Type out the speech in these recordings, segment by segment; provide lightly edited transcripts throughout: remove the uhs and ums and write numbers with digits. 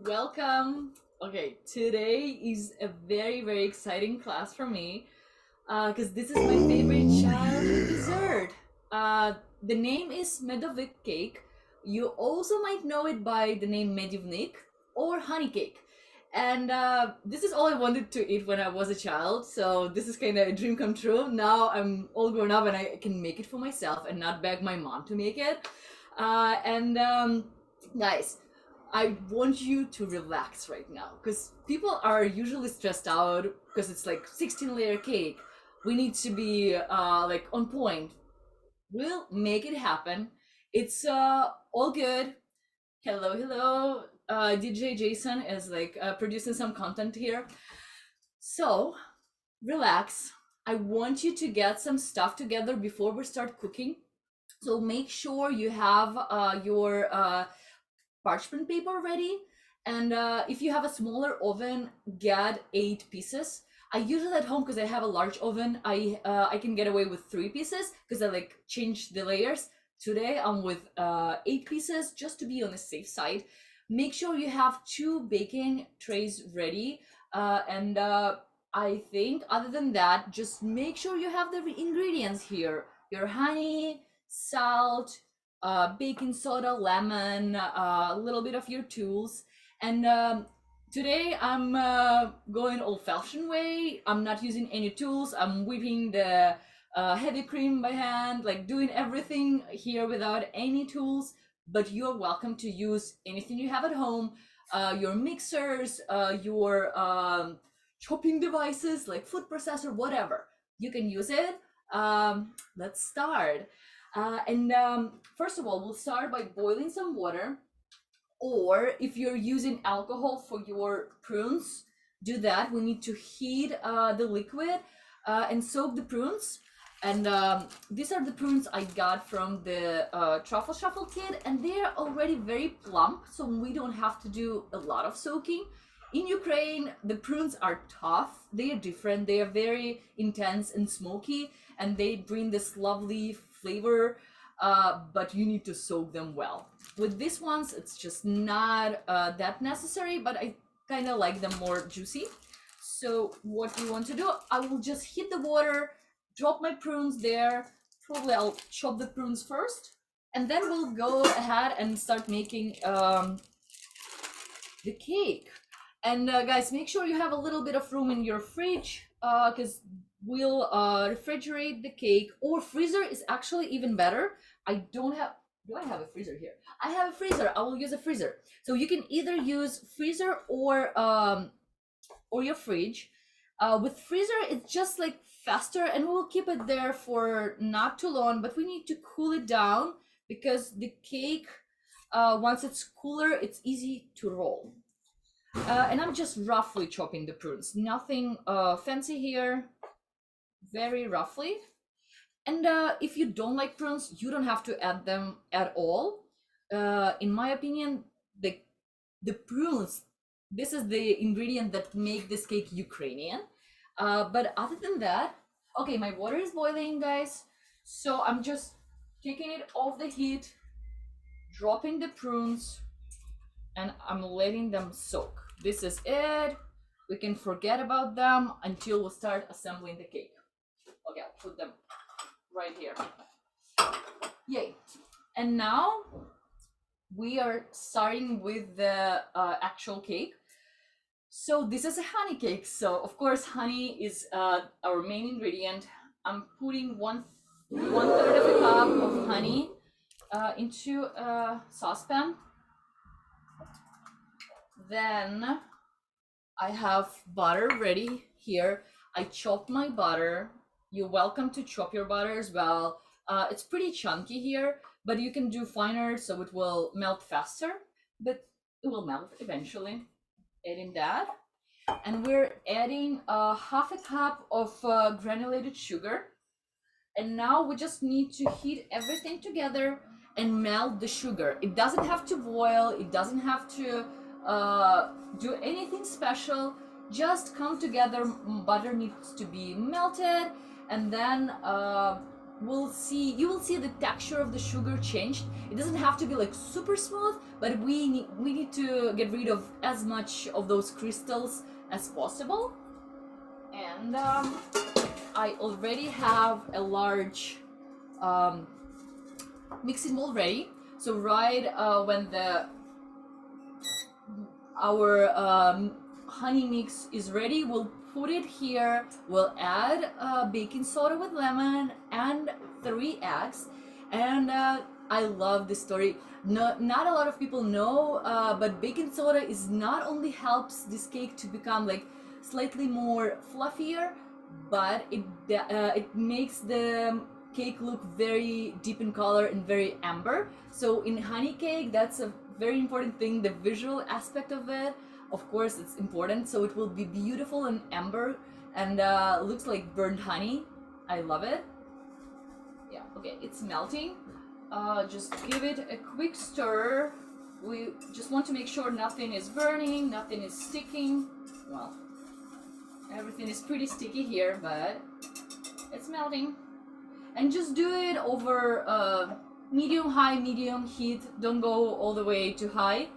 Welcome. Okay, today is a very exciting class for me because this is my favorite childhood dessert. The name is Medovyk cake. You also might know it by the name Medovyk or honey cake. And this is all I wanted to eat when I was a child. So this is kind of a dream come true. Now I'm all grown up and I can make it for myself and not beg my mom to make it. And guys, I want you to relax right now because people are usually stressed out because it's like 16-layer cake. We need to be like on point. We'll make it happen. It's all good. Hello. DJ Jason is like producing some content here. So relax. I want you to get some stuff together before we start cooking. So make sure you have your parchment paper ready. And if you have a smaller oven, get 8 pieces. I use it at home because I have a large oven. I can get away with 3 pieces because I like change the layers. Today I'm with 8 pieces just to be on the safe side. Make sure you have 2 baking trays ready. And I think other than that, just make sure you have the ingredients here. Your honey, salt, baking soda, lemon, a little bit of your tools. And today I'm going old-fashioned way. I'm not using any tools. I'm whipping the heavy cream by hand, like doing everything here without any tools. But you're welcome to use anything you have at home, your mixers, your chopping devices like food processor, whatever. You can use it. Let's start. And first of all, we'll start by boiling some water. Or if you're using alcohol for your prunes, do that. We need to heat the liquid and soak the prunes. And these are the prunes I got from the Truffle Shuffle kit, and they're already very plump, so we don't have to do a lot of soaking. In Ukraine, the prunes are tough. They are different. They are very intense and smoky, and they bring this lovely flavor, but you need to soak them well. With these ones, it's just not that necessary, but I kind of like them more juicy. So what we want to do, I will just heat the water, drop my prunes there. Probably I'll chop the prunes first, and then we'll go ahead and start making the cake. And guys, make sure you have a little bit of room in your fridge because we'll refrigerate the cake, or freezer is actually even better. I don't have, do I have a freezer here? I have a freezer. I will use a freezer. So you can either use freezer or your fridge. With freezer, it's just like faster, and we'll keep it there for not too long, but we need to cool it down because the cake, once it's cooler, it's easy to roll. And I'm just roughly chopping the prunes. Nothing fancy here. Very roughly. And if you don't like prunes, you don't have to add them at all. In my opinion, the prunes, this is the ingredient that make this cake Ukrainian. But other than that, okay, my water is boiling, guys. So I'm just taking it off the heat, dropping the prunes, and I'm letting them soak. This is it. We can forget about them until we start assembling the cake. Okay, I'll put them right here. Yay. And now we are starting with the actual cake. So this is a honey cake. So of course, honey is our main ingredient. I'm putting one third of a cup of honey into a saucepan. Then I have butter ready here. I chopped my butter. You're welcome to chop your butter as well. It's pretty chunky here, but you can do finer so it will melt faster, but it will melt eventually. Adding that. And we're adding half a cup of granulated sugar. And now we just need to heat everything together and melt the sugar. It doesn't have to boil. It doesn't have to do anything special. Just come together. Butter needs to be melted, and then you will see the texture of the sugar changed. It doesn't have to be like super smooth, but we need to get rid of as much of those crystals as possible. And I already have a large mixing bowl ready. So right when our honey mix is ready, we'll put it here. We'll add baking soda with lemon and 3 eggs. And I love this story. Not a lot of people know, but baking soda is not only helps this cake to become like slightly more fluffier, but it makes the cake look very deep in color and very amber. So in honey cake, that's a very important thing. The visual aspect of it, of course, it's important. So it will be beautiful and amber and looks like burnt honey. I love it. Yeah, okay, it's melting. Just give it a quick stir. We just want to make sure nothing is burning, nothing is sticking. Well, everything is pretty sticky here, but it's melting. And just do it over medium heat. Don't go all the way too high,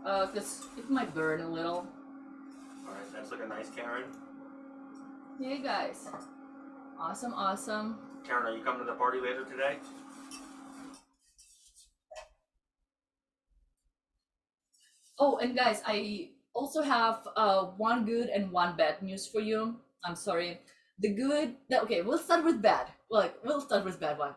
because it might burn a little. Alright, that's looking nice, Karen. Hey guys. Awesome, awesome. Karen, are you coming to the party later today? Oh, and guys, I also have one good and one bad news for you. I'm sorry. The good, okay, we'll start with bad. We'll start with bad one.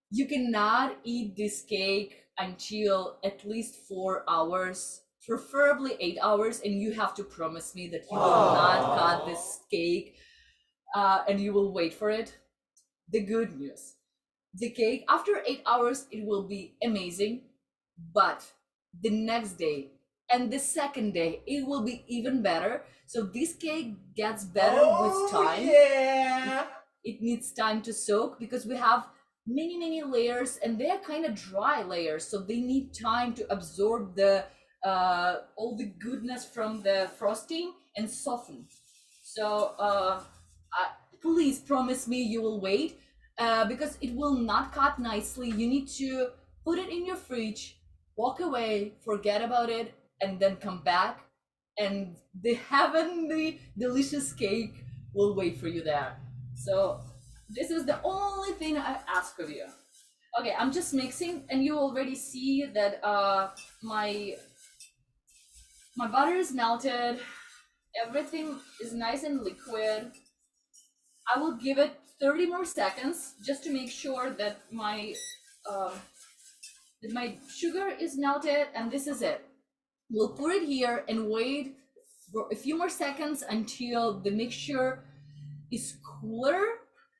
You cannot eat this cake until at least 4 hours, preferably 8 hours, and you have to promise me that you will not cut this cake and you will wait for it. The good news, the cake after 8 hours, it will be amazing, but the next day and the second day it will be even better. So this cake gets better with time. Yeah. It needs time to soak because we have many layers and they are kind of dry layers, so they need time to absorb the all the goodness from the frosting and soften. So please promise me you will wait, because it will not cut nicely. You need to put it in your fridge, walk away, forget about it, and then come back, and the heavenly delicious cake will wait for you there. So this is the only thing I ask of you. Okay, I'm just mixing, and you already see that my butter is melted. Everything is nice and liquid. I will give it 30 more seconds just to make sure that my sugar is melted, and this is it. We'll put it here and wait for a few more seconds until the mixture is cooler.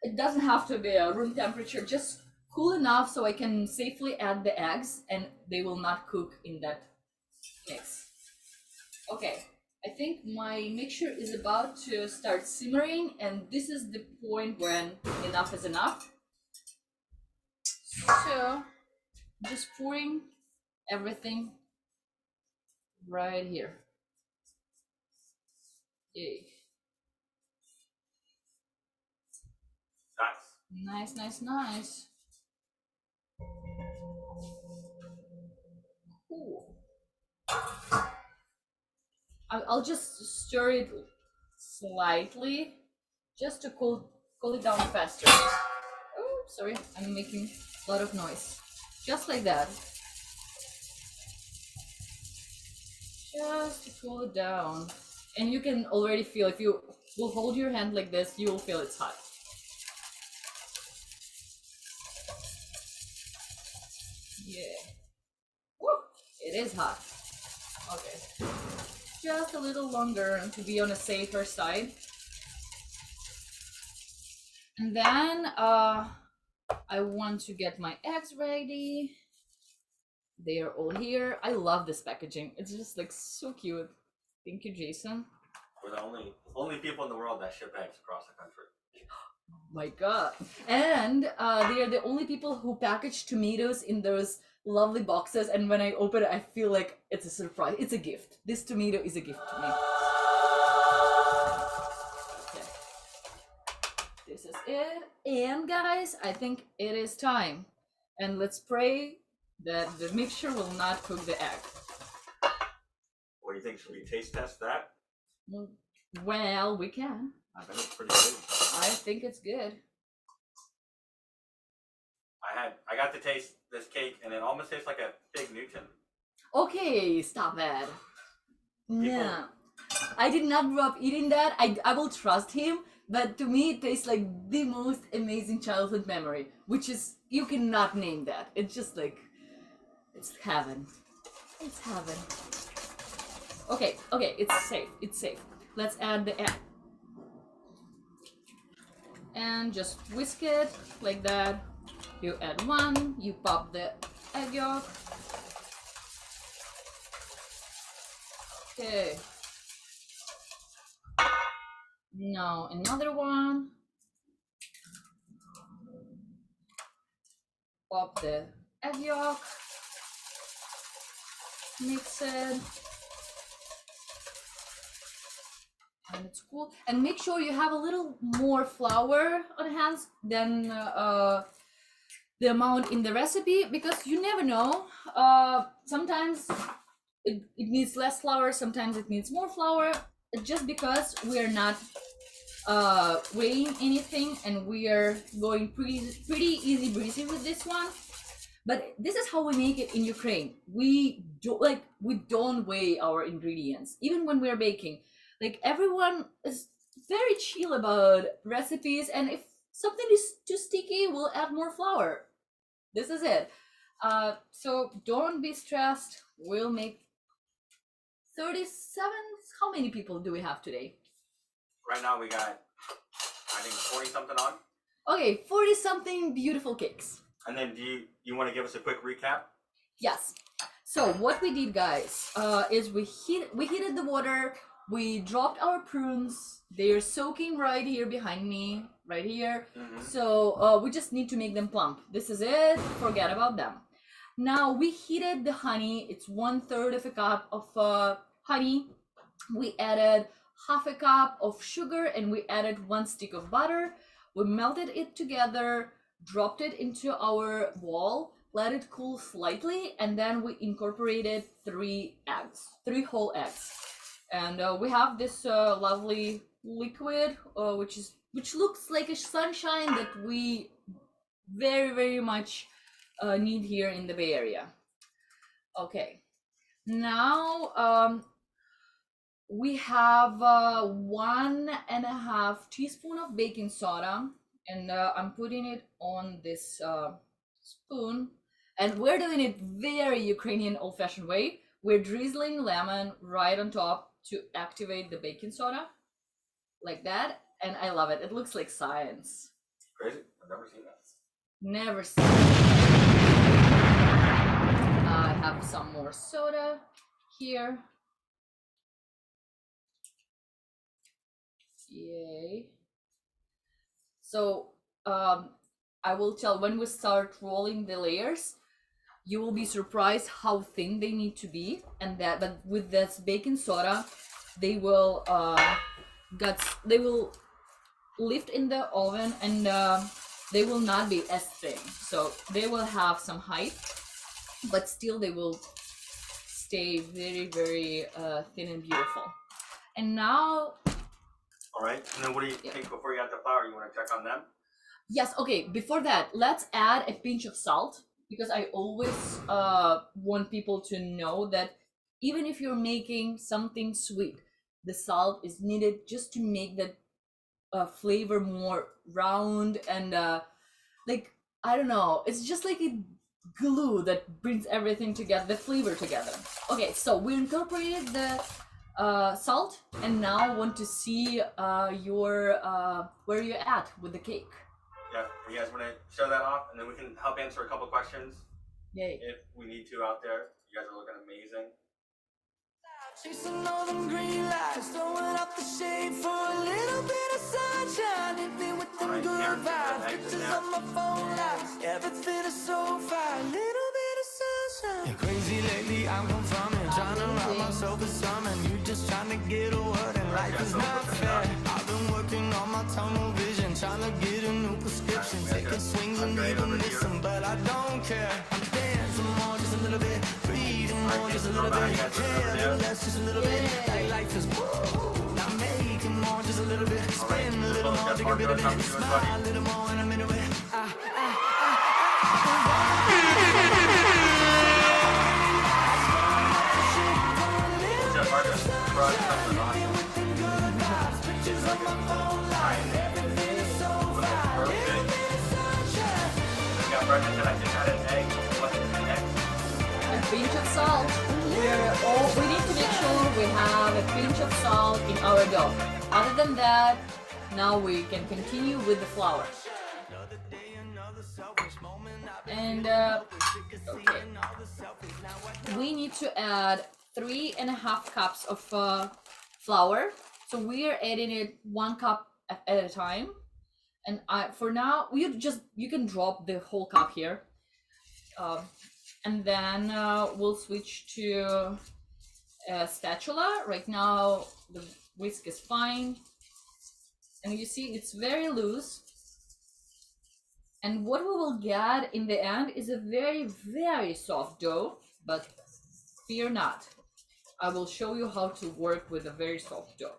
It doesn't have to be a room temperature, just cool enough so I can safely add the eggs and they will not cook in that mix. Okay, I think my mixture is about to start simmering, and this is the point when enough is enough. So just pouring everything right here. Yay. Nice. Cool. I'll just stir it slightly just to cool it down faster. Oh, sorry, I'm making a lot of noise. Just like that. Just to cool it down. And you can already feel, if you will hold your hand like this, you will feel it's hot. Yeah. Woo! It is hot. Okay. Just a little longer to be on a safer side. And then I want to get my eggs ready. They are all here. I love this packaging. It's just like so cute. Thank you, Jason. We're the only people in the world that ship eggs across the country. Oh my god. And they are the only people who package tomatoes in those lovely boxes, and when I open it I feel like it's a surprise. It's a gift. This tomato is a gift to me. Okay. This is it. And guys, I think it is time. And let's pray that the mixture will not cook the egg. What do you think? Should we taste test that? Well, we can. I bet it's pretty good. I think it's good. I got to taste this cake, and it almost tastes like a Fig Newton. Okay, stop it. No. I did not grow up eating that. I will trust him, but to me it tastes like the most amazing childhood memory, which is, you cannot name that. It's just like, it's heaven. It's heaven. Okay, it's safe. It's safe. Let's add the egg. And just whisk it like that. You add one, you pop the egg yolk. Okay. Now another one. Pop the egg yolk. Mix it. And it's cool. And make sure you have a little more flour on hands than the amount in the recipe, because you never know. Sometimes it needs less flour, sometimes it needs more flour. Just because we are not weighing anything and we are going pretty easy breezy with this one. But this is how we make it in Ukraine. We don't weigh our ingredients, even when we're baking. Like, everyone is very chill about recipes, and if something is too sticky, we'll add more flour. This is it. So don't be stressed. We'll make 37. How many people do we have today? Right now we got, I think, 40 something on. Okay, 40 something beautiful cakes. And then do you want to give us a quick recap? Yes. So what we did, guys, is we heated the water. We dropped our prunes. They're soaking right here behind me, right here. Mm-hmm. So we just need to make them plump. This is it. Forget about them. Now we heated the honey. It's 1/3 of a cup of honey. We added 1/2 cup of sugar, and we added 1 stick of butter. We melted it together, dropped it into our bowl, let it cool slightly, and then we incorporated 3 whole eggs. And we have this lovely liquid, which looks like a sunshine that we very, very much need here in the Bay Area. Okay, now we have 1.5 teaspoon of baking soda, and I'm putting it on this spoon. And we're doing it very Ukrainian old-fashioned way. We're drizzling lemon right on top to activate the baking soda, like that. And I love it. It looks like science. Crazy. I've never seen that. Never seen it. I have some more soda here. Yay. So I will tell, when we start rolling the layers, you will be surprised how thin they need to be, and that, but with this baking soda, they will lift in the oven, and they will not be as thin. So they will have some height, but still they will stay very, very thin and beautiful. And now, all right, and then what do you think before you add the flour? You want to check on them? Yes, okay, before that, let's add a pinch of salt, because I always want people to know that even if you're making something sweet, the salt is needed just to make that flavor more round and like, I don't know, it's just like a glue that brings everything together, the flavor together. Okay, so we incorporated the salt, and now I want to see your where you're at with the cake. Yeah, you guys want to show that off, and then we can help answer a couple questions. Yay. If we need to out there. You guys are looking amazing. Chasing all them green lights, throwing up the shade for a little bit of sunshine. Hit me with them good vibes, pictures on my phone lights. Everything is so fine, little bit of sunshine. You're crazy lately, I'm confirming, trying to wrap myself in something. You just trying to get a word, and life is not fair. I've been working on my tunnel vision, trying to get a and even listen, but I don't care. I'm dancing more, just a little bit, breathing more, just a little bit, care a little less, just a little bit. Like life is woo. Now making more, just a little bit, spend a little more, take a bit of it, smile a little more, and I'm into it. A pinch of salt. We need to make sure we have a pinch of salt in our dough. Other than that, now we can continue with the flour. And okay, we need to add 3.5 cups of flour. So we are adding it 1 cup at a time. And for now, you can drop the whole cup here. And then we'll switch to a spatula. Right now, the whisk is fine. And you see, it's very loose. And what we will get in the end is a very, very soft dough, but fear not. I will show you how to work with a very soft dough.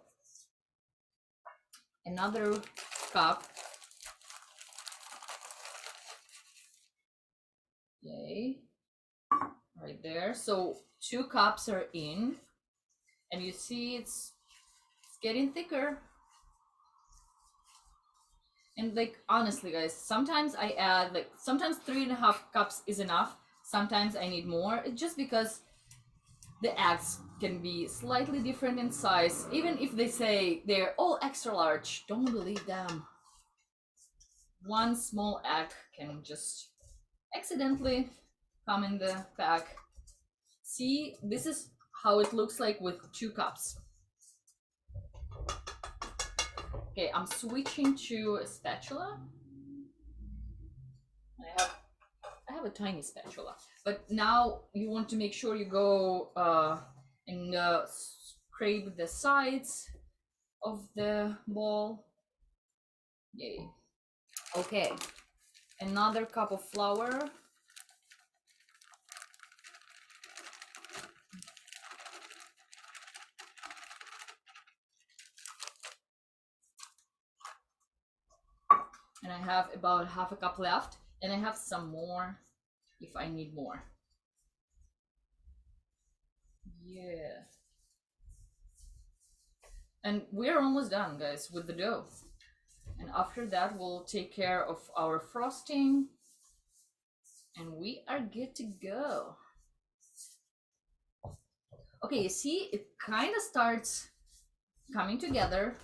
Another cup. Yay. Right there. So 2 cups are in. And you see it's getting thicker. And like, honestly guys, sometimes I add sometimes 3.5 cups is enough. Sometimes I need more. It's just because the eggs can be slightly different in size. Even if they say they're all extra large, don't believe them. One small egg can just accidentally come in the pack. See, this is how it looks like with 2 cups. Okay, I'm switching to a spatula. I have a tiny spatula, but now you want to make sure you go and scrape the sides of the ball. Yay. Okay, another cup of flour. And I have about 1/2 cup left, and I have some more if I need more. Yeah. And we're almost done, guys, with the dough. And after that, we'll take care of our frosting. And we are good to go. Okay, you see, it kind of starts coming together.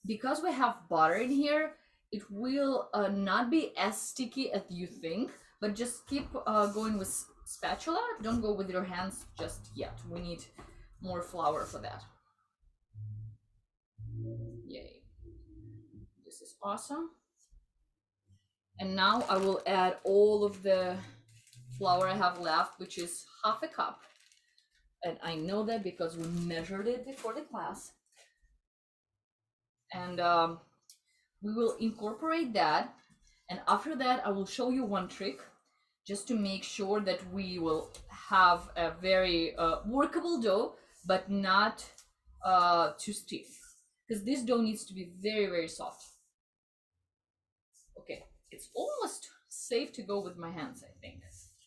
Because we have butter in here, it will not be as sticky as you think, but just keep going with spatula. Don't go with your hands just yet. We need more flour for that. Yay. This is awesome. And now I will add all of the flour I have left, which is 1/2 cup. And I know that because we measured it before the class. And we will incorporate that, and after that I will show you one trick just to make sure that we will have a very workable dough, but not too stiff, because this dough needs to be very, very soft. Okay, it's almost safe to go with my hands, I think.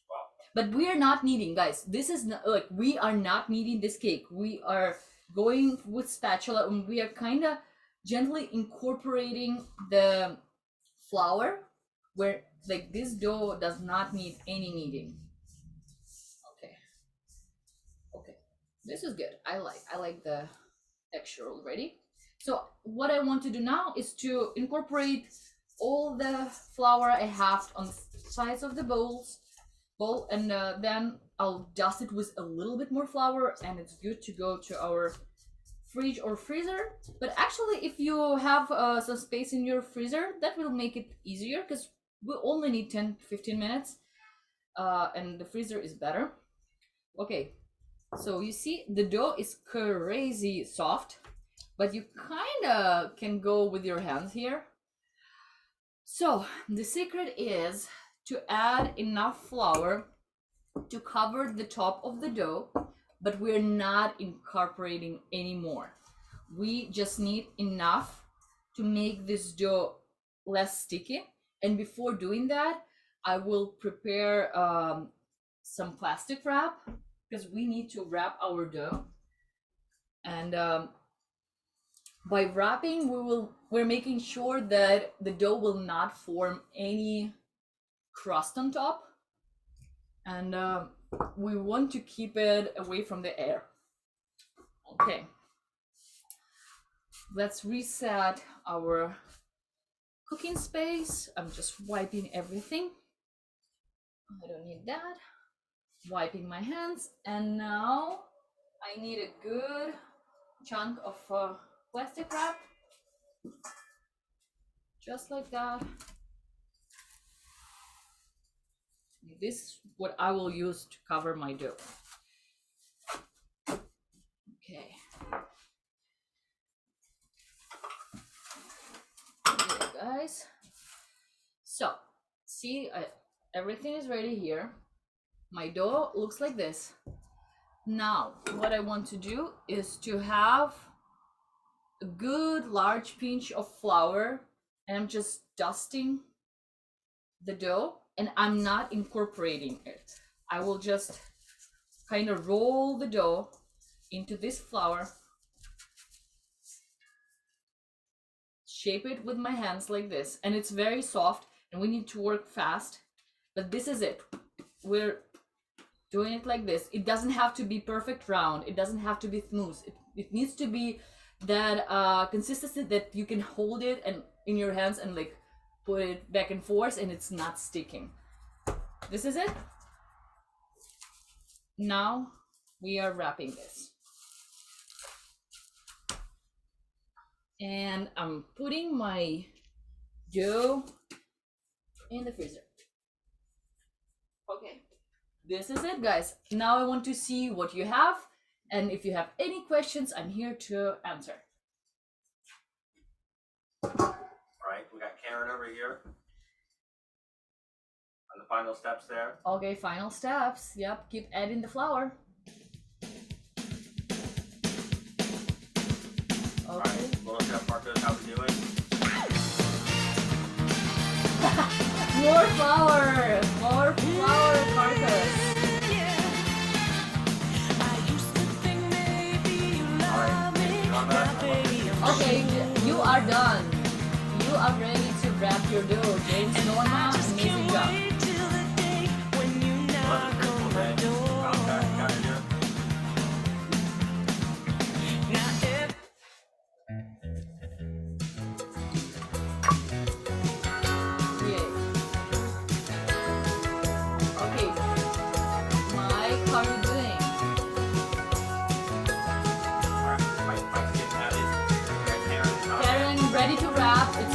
Wow. But we are not kneading, guys. This is not, like, we are not kneading this cake. We are going with spatula, and we are kind of gently incorporating the flour, where like this dough does not need any kneading. Okay, this is good. I like the texture already. So what I want to do now is to incorporate all the flour I have on the sides of the bowl, and then I'll dust it with a little bit more flour, and it's good to go to our fridge or freezer. But actually, if you have some space in your freezer, that will make it easier, because we only need 10-15 minutes, and the freezer is better. Okay, so you see the dough is crazy soft, but you kind of can go with your hands here. So the secret is to add enough flour to cover the top of the dough, but we're not incorporating anymore. We just need enough to make this dough less sticky. And before doing that, I will prepare some plastic wrap because we need to wrap our dough. And by wrapping, we're making sure that the dough will not form any crust on top, and we want to keep it away from the air. Okay, let's reset our cooking space. I'm just wiping everything. I don't need that. Wiping my hands, and now I need a good chunk of plastic wrap, just like that. This is what I will use to cover my dough. Okay. There, guys. So, see, everything is ready here. My dough looks like this. Now, what I want to do is to have a good large pinch of flour, and I'm just dusting the dough, and I'm not incorporating it. I will just kind of roll the dough into this flour, shape it with my hands like this, and it's very soft and we need to work fast, but this is it. We're doing it like this. It doesn't have to be perfect round, it doesn't have to be smooth. It needs to be that consistency that you can hold it and in your hands and like put it back and forth and it's not sticking. This is it. Now we are wrapping this. And I'm putting my dough in the freezer. Okay, this is it, guys. Now I want to see what you have, and if you have any questions, I'm here to answer. Alright, we got Karen over here. On the final steps there. Okay, final steps. Yep, keep adding the flour. Okay. Alright, little Chef Marcos, how we doing? More flour! More flour, Marcos. Okay, you are done. You are ready to wrap your dough. James Norma, amazing job.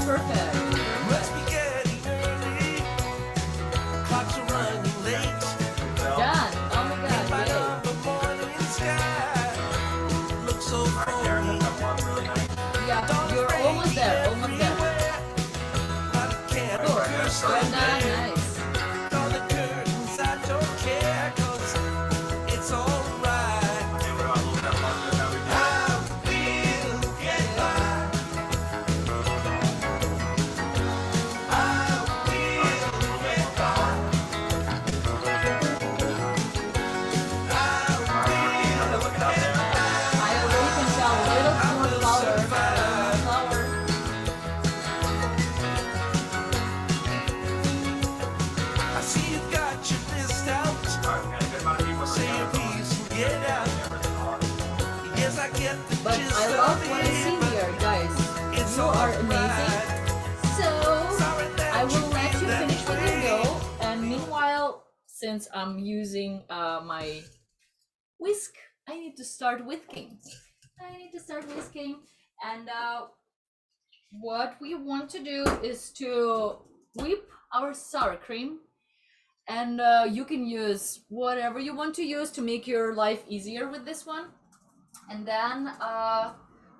Perfect. Must be getting early. Clocks are running late. Done. Oh my god. Light up the morning sky. Looks so foggy. Yeah, you're almost there. Almost there. Cool. Well done. Nice. Draw the curtains. I don't care 'cause it's alright. But I love what I see here, guys. You are amazing. So I will let you finish with your dough. And meanwhile, since I'm using my whisk, I need to start whisking. And what we want to do is to whip our sour cream. And you can use whatever you want to use to make your life easier with this one. And then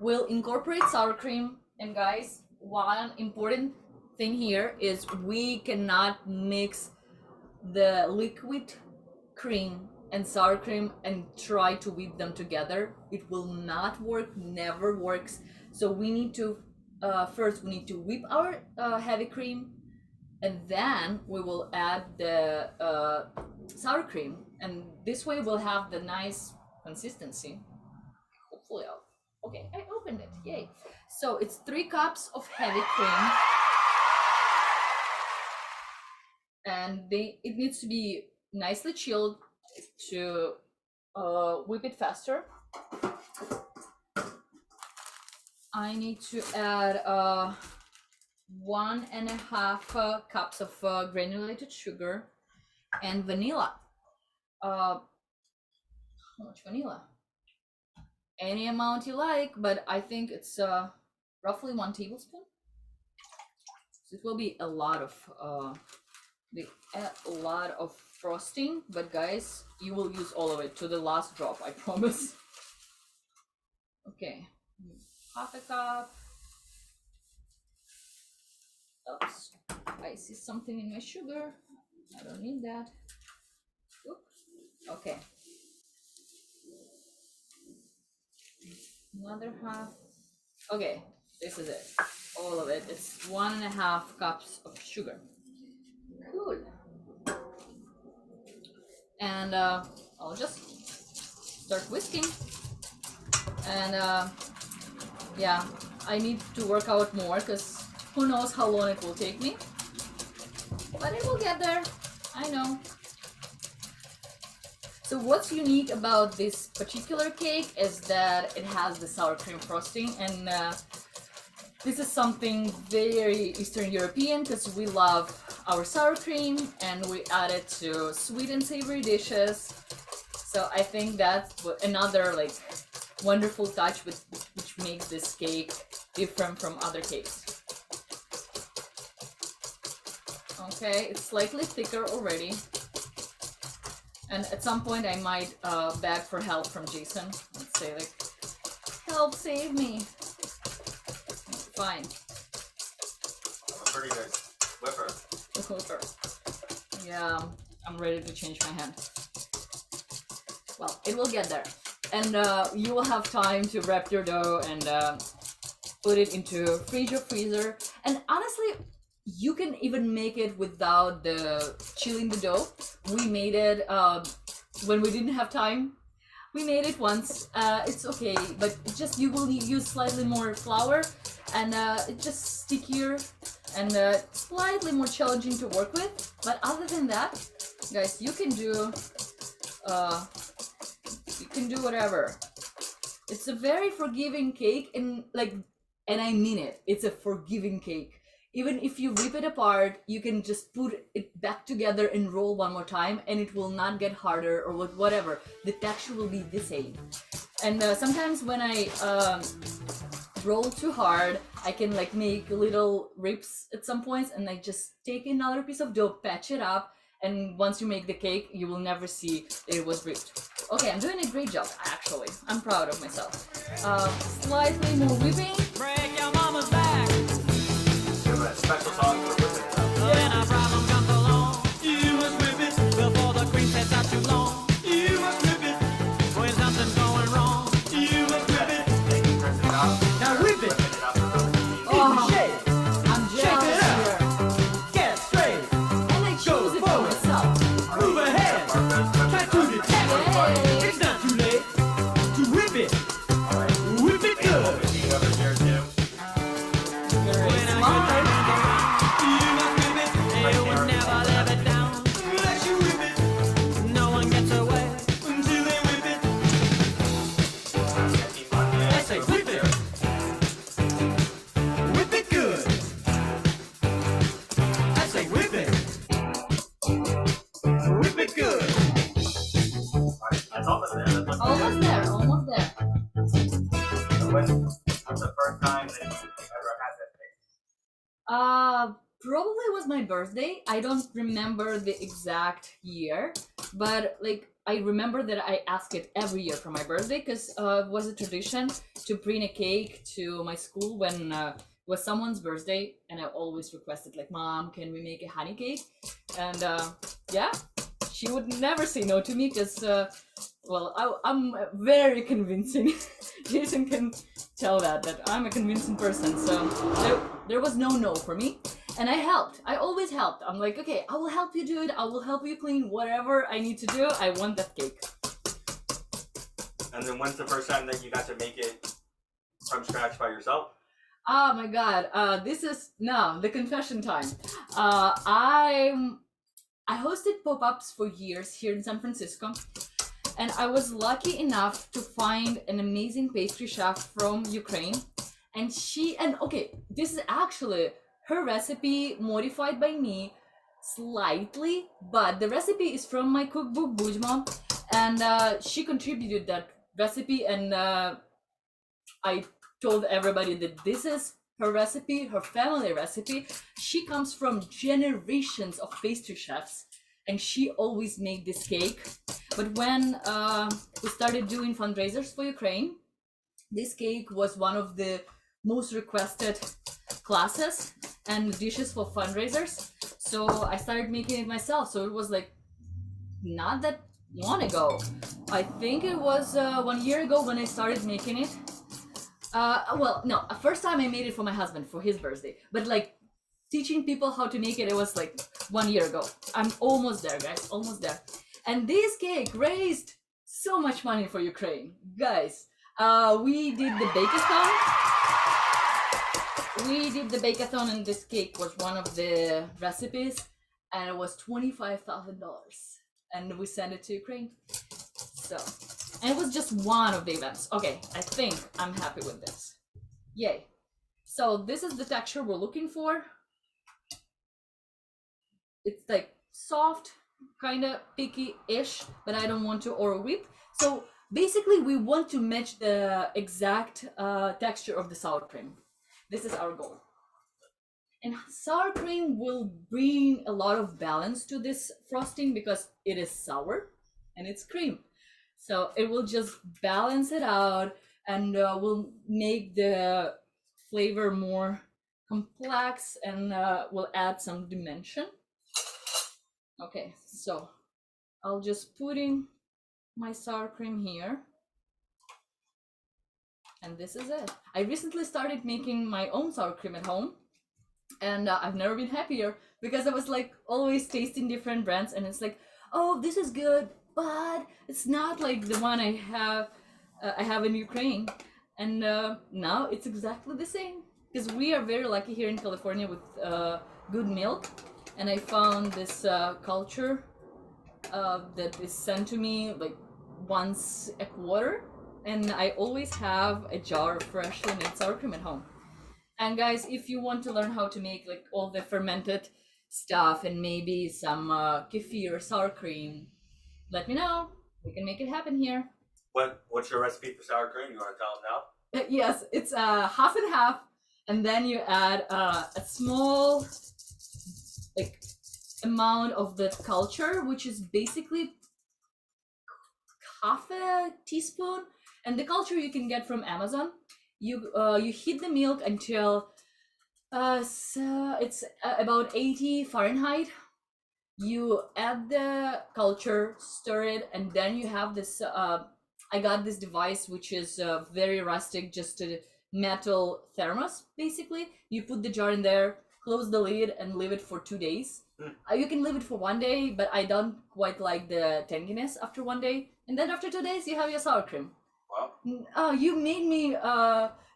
we'll incorporate sour cream. And guys, one important thing here is we cannot mix the liquid cream and sour cream and try to whip them together. It will not work, never works. So we need to first we need to whip our heavy cream, and then we will add the sour cream, and this way we'll have the nice consistency. Hopefully okay, I opened it, yay. So it's 3 cups of heavy cream, and it needs to be nicely chilled to whip it faster. I need to add 1.5 cups of granulated sugar and vanilla. How much vanilla? Any amount you like, but I think it's roughly 1 tablespoon. So it will be a lot of frosting, but guys, you will use all of it to the last drop, I promise. Okay, 1/2 cup. Oops, I see something in my sugar. I don't need that. Oop. Okay. Another half. Okay, this is it. All of it. It's 1.5 cups of sugar. Cool. And I'll just start whisking. And yeah, I need to work out more because who knows how long it will take me. But it will get there. I know. So what's unique about this particular cake is that it has the sour cream frosting, and this is something very Eastern European because we love our sour cream and we add it to sweet and savory dishes. So I think that's another like wonderful touch which makes this cake different from other cakes. Okay, it's slightly thicker already. And at some point I might beg for help from Jason. Let's say like, help, save me. Fine. I'm a pretty good whipper. Whipper. Yeah, I'm ready to change my hand. Well, it will get there. And you will have time to wrap your dough and put it into fridge or freezer. And honestly, you can even make it without the chilling the dough. We made it when we didn't have time. We made it once. It's okay, but just you will use slightly more flour, and it's just stickier and slightly more challenging to work with. But other than that, guys, you can do whatever. It's a very forgiving cake, and I mean it. It's a forgiving cake. Even if you rip it apart, you can just put it back together and roll one more time, and it will not get harder or whatever. The texture will be the same. And sometimes when I roll too hard, I can like make little rips at some points, and I just take another piece of dough, patch it up, and once you make the cake, you will never see that it was ripped. Okay, I'm doing a great job, actually. I'm proud of myself. Slightly more whipping. Break your mama's back. Special song for whipping stuff. When a problem comes along, you must whip it before the cream sets out too long. You must whip it when something's going wrong. You must whip it. Now whip it. Oh, Shake. I'm jealous here. Get straight. And I choose it for myself. Move ahead. Try to detect it. It's not too late to whip it. Whip it good. It's mine. You must whip it. You will never let it down. Let you whip it. No one gets away until they whip it. I say whip it. Whip it good. I say whip it. Whip it good. That's almost there. That's like Almost there, almost there. What's the first time that you ever had that cake? Probably was my birthday. I don't remember the exact year, but like I remember that I ask it every year for my birthday because it was a tradition to bring a cake to my school when was someone's birthday, and I always requested like, "Mom, can we make a honey cake?" And yeah, she would never say no to me because, well, I'm very convincing. Jason can tell that I'm a convincing person. So there was no for me, and I helped. I always helped. I'm like, okay, I will help you do it. I will help you clean whatever I need to do. I want that cake. And then when's the first time that you got to make it from scratch by yourself? Oh my god, this is now the confession time. I hosted pop-ups for years here in San Francisco, and I was lucky enough to find an amazing pastry chef from Ukraine. And okay, this is actually her recipe modified by me slightly, but the recipe is from my cookbook Bujma, and she contributed that recipe, and I told everybody that this is her recipe, her family recipe. She comes from generations of pastry chefs, and she always made this cake. But when we started doing fundraisers for Ukraine, this cake was one of the most requested classes and dishes for fundraisers. So I started making it myself. So it was like not that long ago. I think it was 1 year ago when I started making it. Well, no, first time I made it for my husband for his birthday, but like teaching people how to make it, it was like 1 year ago. I'm almost there, guys, almost there. And this cake raised so much money for Ukraine, guys. We did the bake-a-thon. And this cake was one of the recipes, and it was $25,000, and we sent it to Ukraine. So. And it was just one of the events. Okay, I think I'm happy with this. Yay. So this is the texture we're looking for. It's like soft, kind of picky-ish, but I don't want to over-whip. So basically we want to match the exact texture of the sour cream. This is our goal. And sour cream will bring a lot of balance to this frosting because it is sour and it's cream. So it will just balance it out and will make the flavor more complex and will add some dimension. Okay, so I'll just put in my sour cream here. And this is it. I recently started making my own sour cream at home, and I've never been happier because I was like always tasting different brands, and it's like, oh, this is good, but it's not like the one I have in Ukraine. And now it's exactly the same because we are very lucky here in California with good milk. And I found this culture that is sent to me like once a quarter, and I always have a jar of freshly made sour cream at home. And guys, if you want to learn how to make like all the fermented stuff and maybe some kefir sour cream, let me know. We can make it happen here. What's your recipe for sour cream? You want to tell them now? Yes, it's half and half, and then you add a small like amount of the culture, which is basically half a teaspoon. And the culture you can get from Amazon. You heat the milk until so it's about 80 Fahrenheit. You add the culture, stir it, and then you have this I got this device which is very rustic, just a metal thermos. Basically you put the jar in there, close the lid, and leave it for 2 days. You can leave it for 1 day, but I don't quite like the tanginess after 1 day. And then after 2 days you have your sour cream. Wow. You made me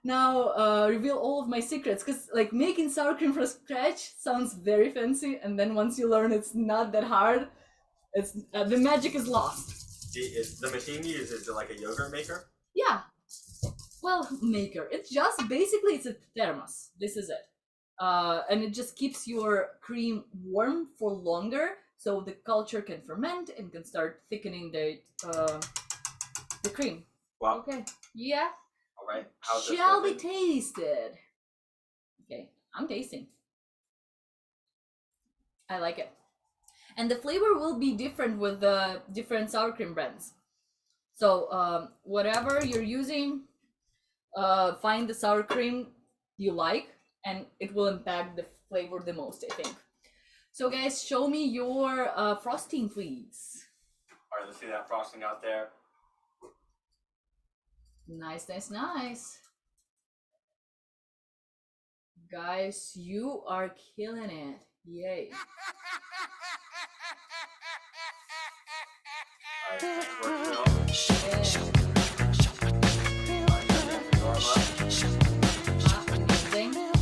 now reveal all of my secrets, because like making sour cream from scratch sounds very fancy, and then once you learn it's not that hard, it's the magic is lost. Is the machine you use, is it like a yogurt maker? Yeah, well, maker. It's just basically it's a thermos. This is it, and it just keeps your cream warm for longer, so the culture can ferment and can start thickening the cream. Wow. Okay. Yeah. All right. How's this Shall be looking? tasted. Okay, I'm tasting. I like it. And the flavor will be different with the different sour cream brands. So whatever you're using, find the sour cream you like. and it will impact the flavor the most, I think. So guys, show me your frosting, please. All right, let's see that frosting out there. Nice, nice, nice. Guys, you are killing it. Yay. All right, work it out. Yeah. Amazing. All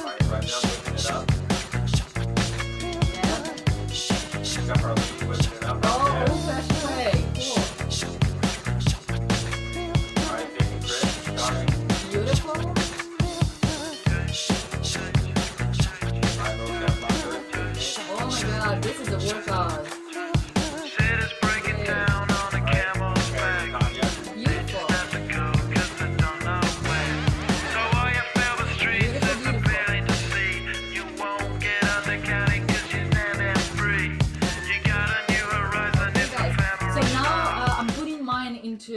right, right now, whipping it up. Yeah. Got our lead whipping it up Oh, right there. old-fashioned way. Cool. All right, baking crisp, starting. Beautiful. All right, little step on good. Oh my god, this is a workout. City's breaking down on a camel's back. Beautiful. That's a go, 'cause they don't know when. So all you feel the streets Beautiful, are beautiful. preparing to see. You won't get undercounted 'cause you're standing free. You got a new horizon, Okay, it's a guys. So family now style. I'm putting mine into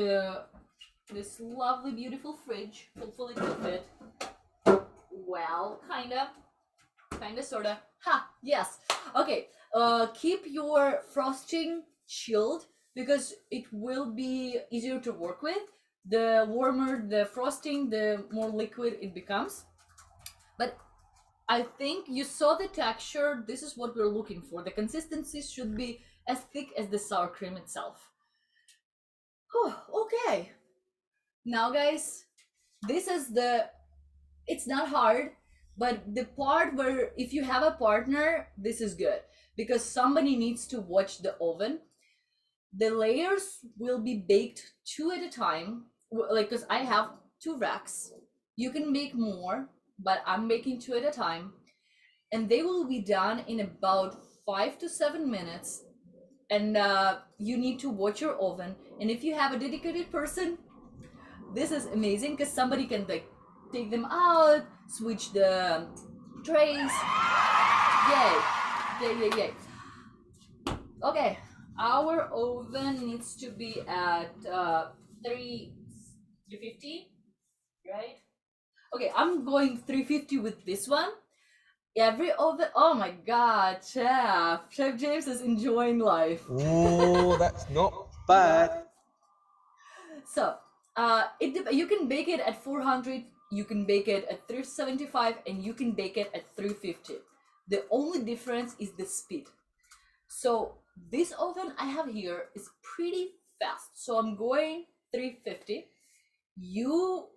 this lovely, beautiful fridge. Hopefully it'll fit. Well, kinda, sorta. Ha, yes. Okay, keep your frosting chilled because it will be easier to work with. The warmer the frosting, the more liquid it becomes. But I think you saw the texture. This is what we're looking for. The consistency should be as thick as the sour cream itself. Oh, okay. Now, guys, this is it's not hard, but the part where if you have a partner, this is good because somebody needs to watch the oven. The layers will be baked 2 at a time, like because I have 2 racks. You can make more, but I'm making 2 at a time, and they will be done in about 5 to 7 minutes. And you need to watch your oven. And if you have a dedicated person, this is amazing because somebody can like take them out, switch the trays. Yay, yay, yay, yay. Okay, our oven needs to be at 350, right? Okay, I'm going 350 with this one. Every oven, oh my god, Chef James is enjoying life. Oh, that's not bad. So, you can bake it at 400, you can bake it at 375, and you can bake it at 350. The only difference is the speed. So this oven I have here is pretty fast. So I'm going 350. You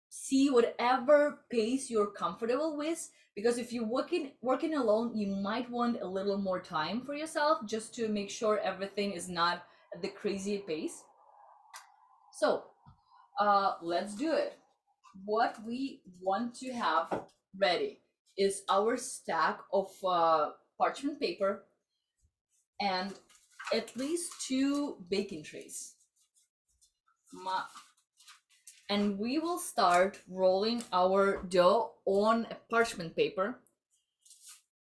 see whatever pace you're comfortable with, because if you're working alone, you might want a little more time for yourself just to make sure everything is not at the crazy pace. So let's do it. What we want to have ready is our stack of parchment paper and at least 2 baking trays. And we will start rolling our dough on a parchment paper.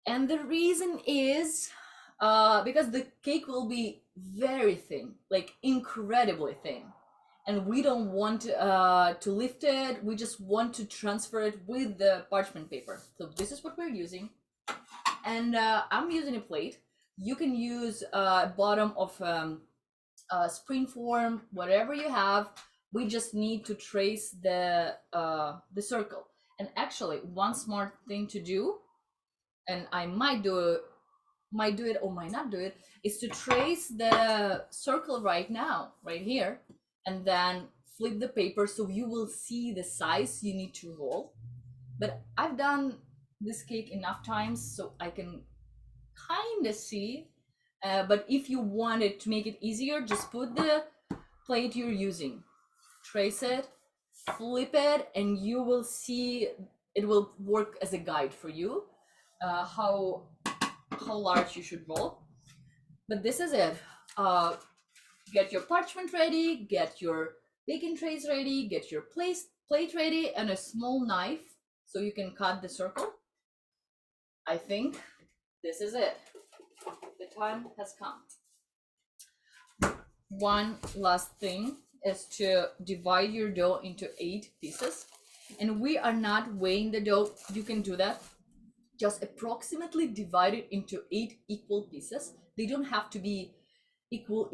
And the reason is because the cake will be very thin, like incredibly thin. And we don't want to lift it, we just want to transfer it with the parchment paper. So this is what we're using. And I'm using a plate. You can use bottom of spring form, whatever you have. We just need to trace the circle. And actually, one smart thing to do, and I might do it or might not do it, is to trace the circle right now, right here, and then flip the paper so you will see the size you need to roll. But I've done this cake enough times so I can kind of see. But if you wanted to make it easier, just put the plate you're using, trace it, flip it, and you will see it will work as a guide for you how large you should roll. But this is it. Get your parchment ready, get your baking trays ready, get your plate ready, and a small knife so you can cut the circle. I think this is it. The time has come. One last thing is to divide your dough into 8 pieces. And we are not weighing the dough. You can do that. Just approximately divide it into 8 equal pieces. They don't have to be equal,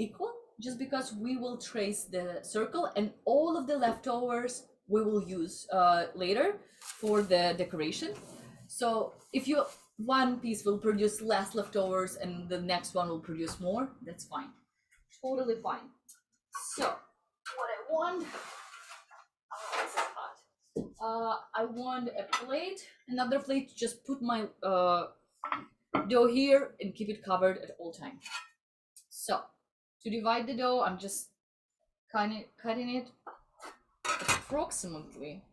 just because we will trace the circle, and all of the leftovers we will use later for the decoration. So if you one piece will produce less leftovers and the next one will produce more, that's fine. Totally fine. So what I want, this is hot. I want a plate, another plate to just put my dough here and keep it covered at all time. So to divide the dough, I'm just cutting it approximately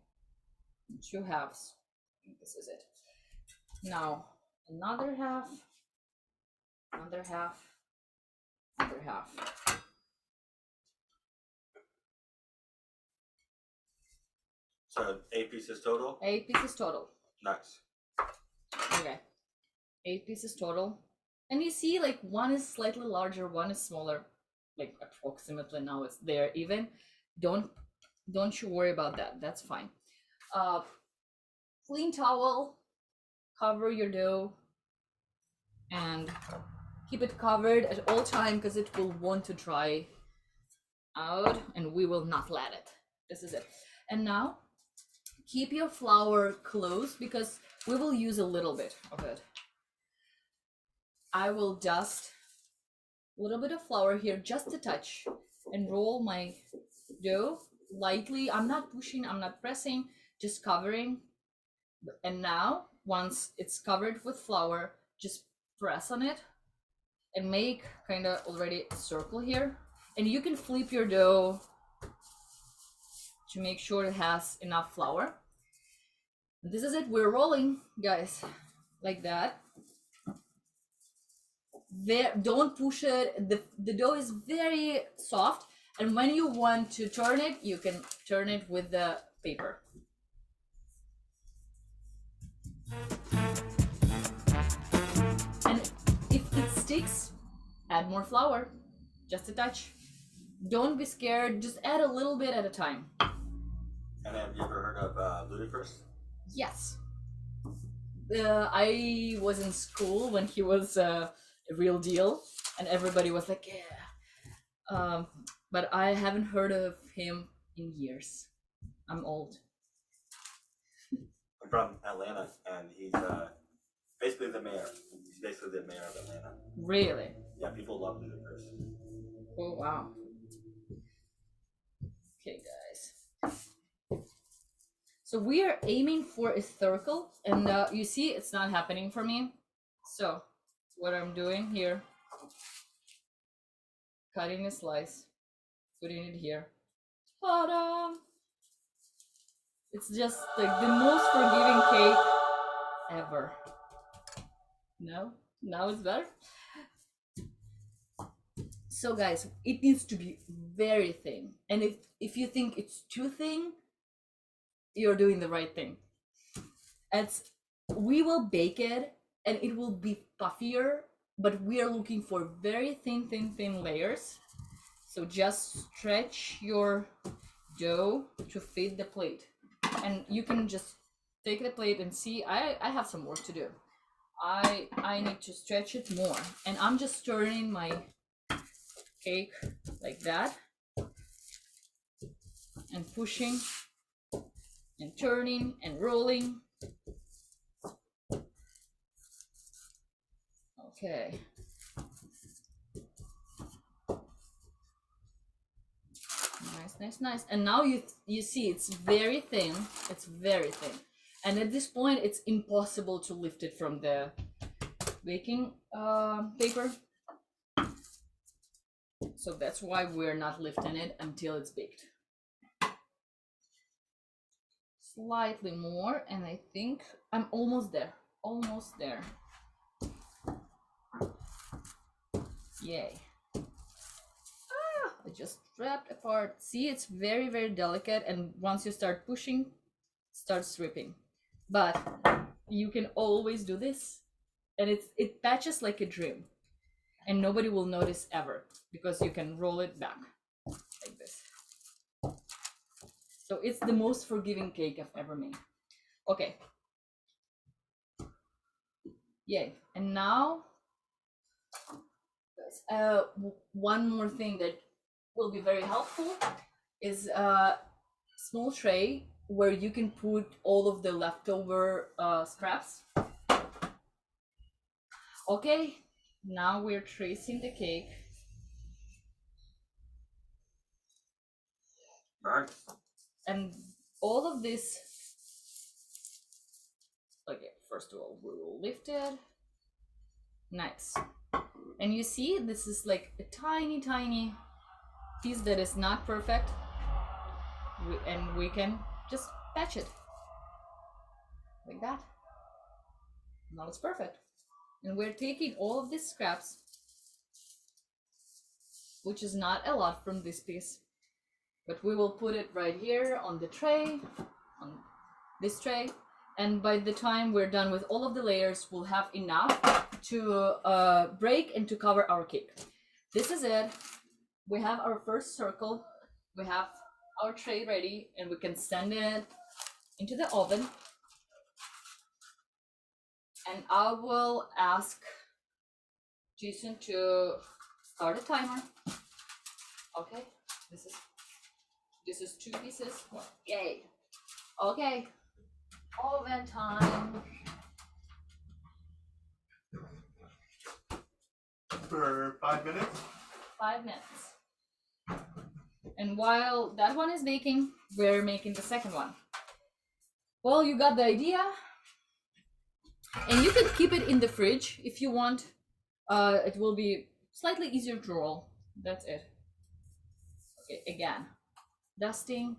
in 2 halves. I think this is it. Now another half, another half, another half. So 8 pieces total? 8 pieces total. Nice. Okay. 8 pieces total. And you see, like, one is slightly larger, one is smaller. Like, approximately now it's there even. Don't you worry about that. That's fine. Clean towel, cover your dough, and keep it covered at all time because it will want to dry out and we will not let it. This is it. And now keep your flour close because we will use a little bit of it. I will dust a little bit of flour here, just a touch, and roll my dough lightly. I'm not pushing, I'm not pressing, just covering. And now, once it's covered with flour, just press on it and make kind of already a circle here. And you can flip your dough to make sure it has enough flour. This is it. We're rolling, guys, like that. There, don't push it. The dough is very soft, and when you want to turn it, you can turn it with the paper. And if it sticks, add more flour, just a touch. Don't be scared, just add a little bit at a time. And have you ever heard of Ludacris? Yes. I was in school when he was a real deal, and everybody was like, yeah. But I haven't heard of him in years. I'm old. I'm from Atlanta, and he's basically the mayor. He's basically the mayor of Atlanta. Really? Yeah, people love Ludacris. Oh, wow. Okay, guys. So we are aiming for a circle, and you see it's not happening for me. So what I'm doing here, cutting a slice, putting it here. Ta-da! It's just like the most forgiving cake ever. No? Now it's better? So guys, it needs to be very thin. And if you think it's too thin, you're doing the right thing. We will bake it and it will be puffier, but we are looking for very thin layers. So just stretch your dough to fit the plate. And you can just take the plate and see, I have some work to do. I need to stretch it more. And I'm just turning my cake like that. And pushing and turning and rolling. Okay. Nice. And now you see it's very thin. It's very thin. And at this point, it's impossible to lift it from the baking paper. So that's why we're not lifting it until it's baked. Slightly more, and I think I'm almost there. Almost there. Yay. I just wrapped apart. See, it's very delicate, and once you start pushing, it starts ripping. But you can always do this, and it patches like a dream, and nobody will notice ever because you can roll it back like this. So it's the most forgiving cake I've ever made. Okay. Yay. And now, one more thing that will be very helpful is a small tray where you can put all of the leftover scraps. Okay, now we're tracing the cake. Right. And all of this, okay, first of all, we will lift it. Nice. And you see, this is like a tiny, tiny piece that is not perfect. And we can just patch it. Like that. Now it's perfect. And we're taking all of these scraps, which is not a lot from this piece, but we will put it right here on the tray, on this tray, and by the time we're done with all of the layers, we'll have enough to break and to cover our cake. This is it. We have our first circle, we have our tray ready, and we can send it into the oven. And I will ask Jason to start a timer. Okay, this is 2 pieces. Yay. Okay, oven time. For 5 minutes? 5 minutes. And while that one is baking, we're making the second one. Well, you got the idea. And you can keep it in the fridge if you want. It will be slightly easier to roll. That's it. Okay, again, dusting,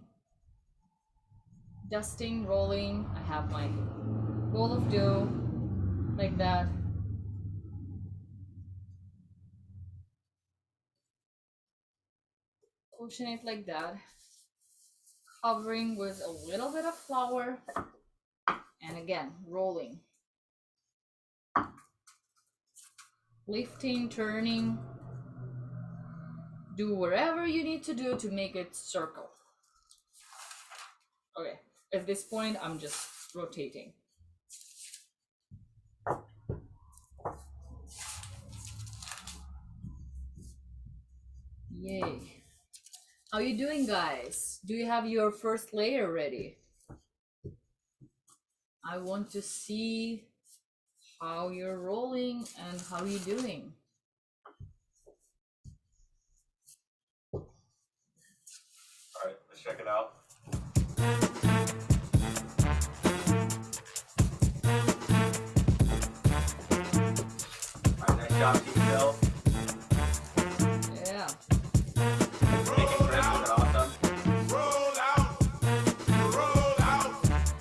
rolling. I have my roll of dough like that. Pushing it like that, covering with a little bit of flour, and again, rolling. Lifting, turning, do whatever you need to do to make it circle. Okay, at this point, I'm just rotating. Yay. How you doing, guys? Do you have your first layer ready? I want to see how you're rolling and how you're doing. All right, let's check it out. All right, nice job, Team Bill. Yeah. Making crisp, is it awesome? Roll out, roll out,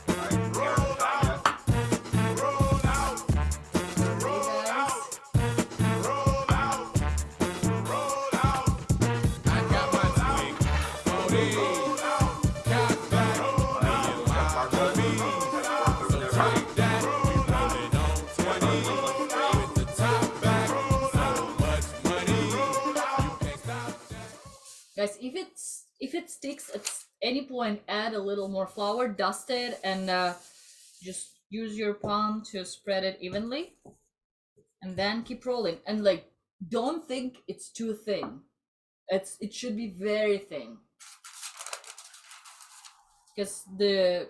All right, Karen, Tanya. roll out, Ready, guys? roll out, roll out. I got my twig, roll out, got back, roll out, Martha, over there, right? take that, we roll it on 20 with the top back. So much money, you can't stop that. Guys, if it sticks at any point, add a little more flour, dust it, and just use your palm to spread it evenly, and then keep rolling. And like, don't think it's too thin. It should be very thin, because the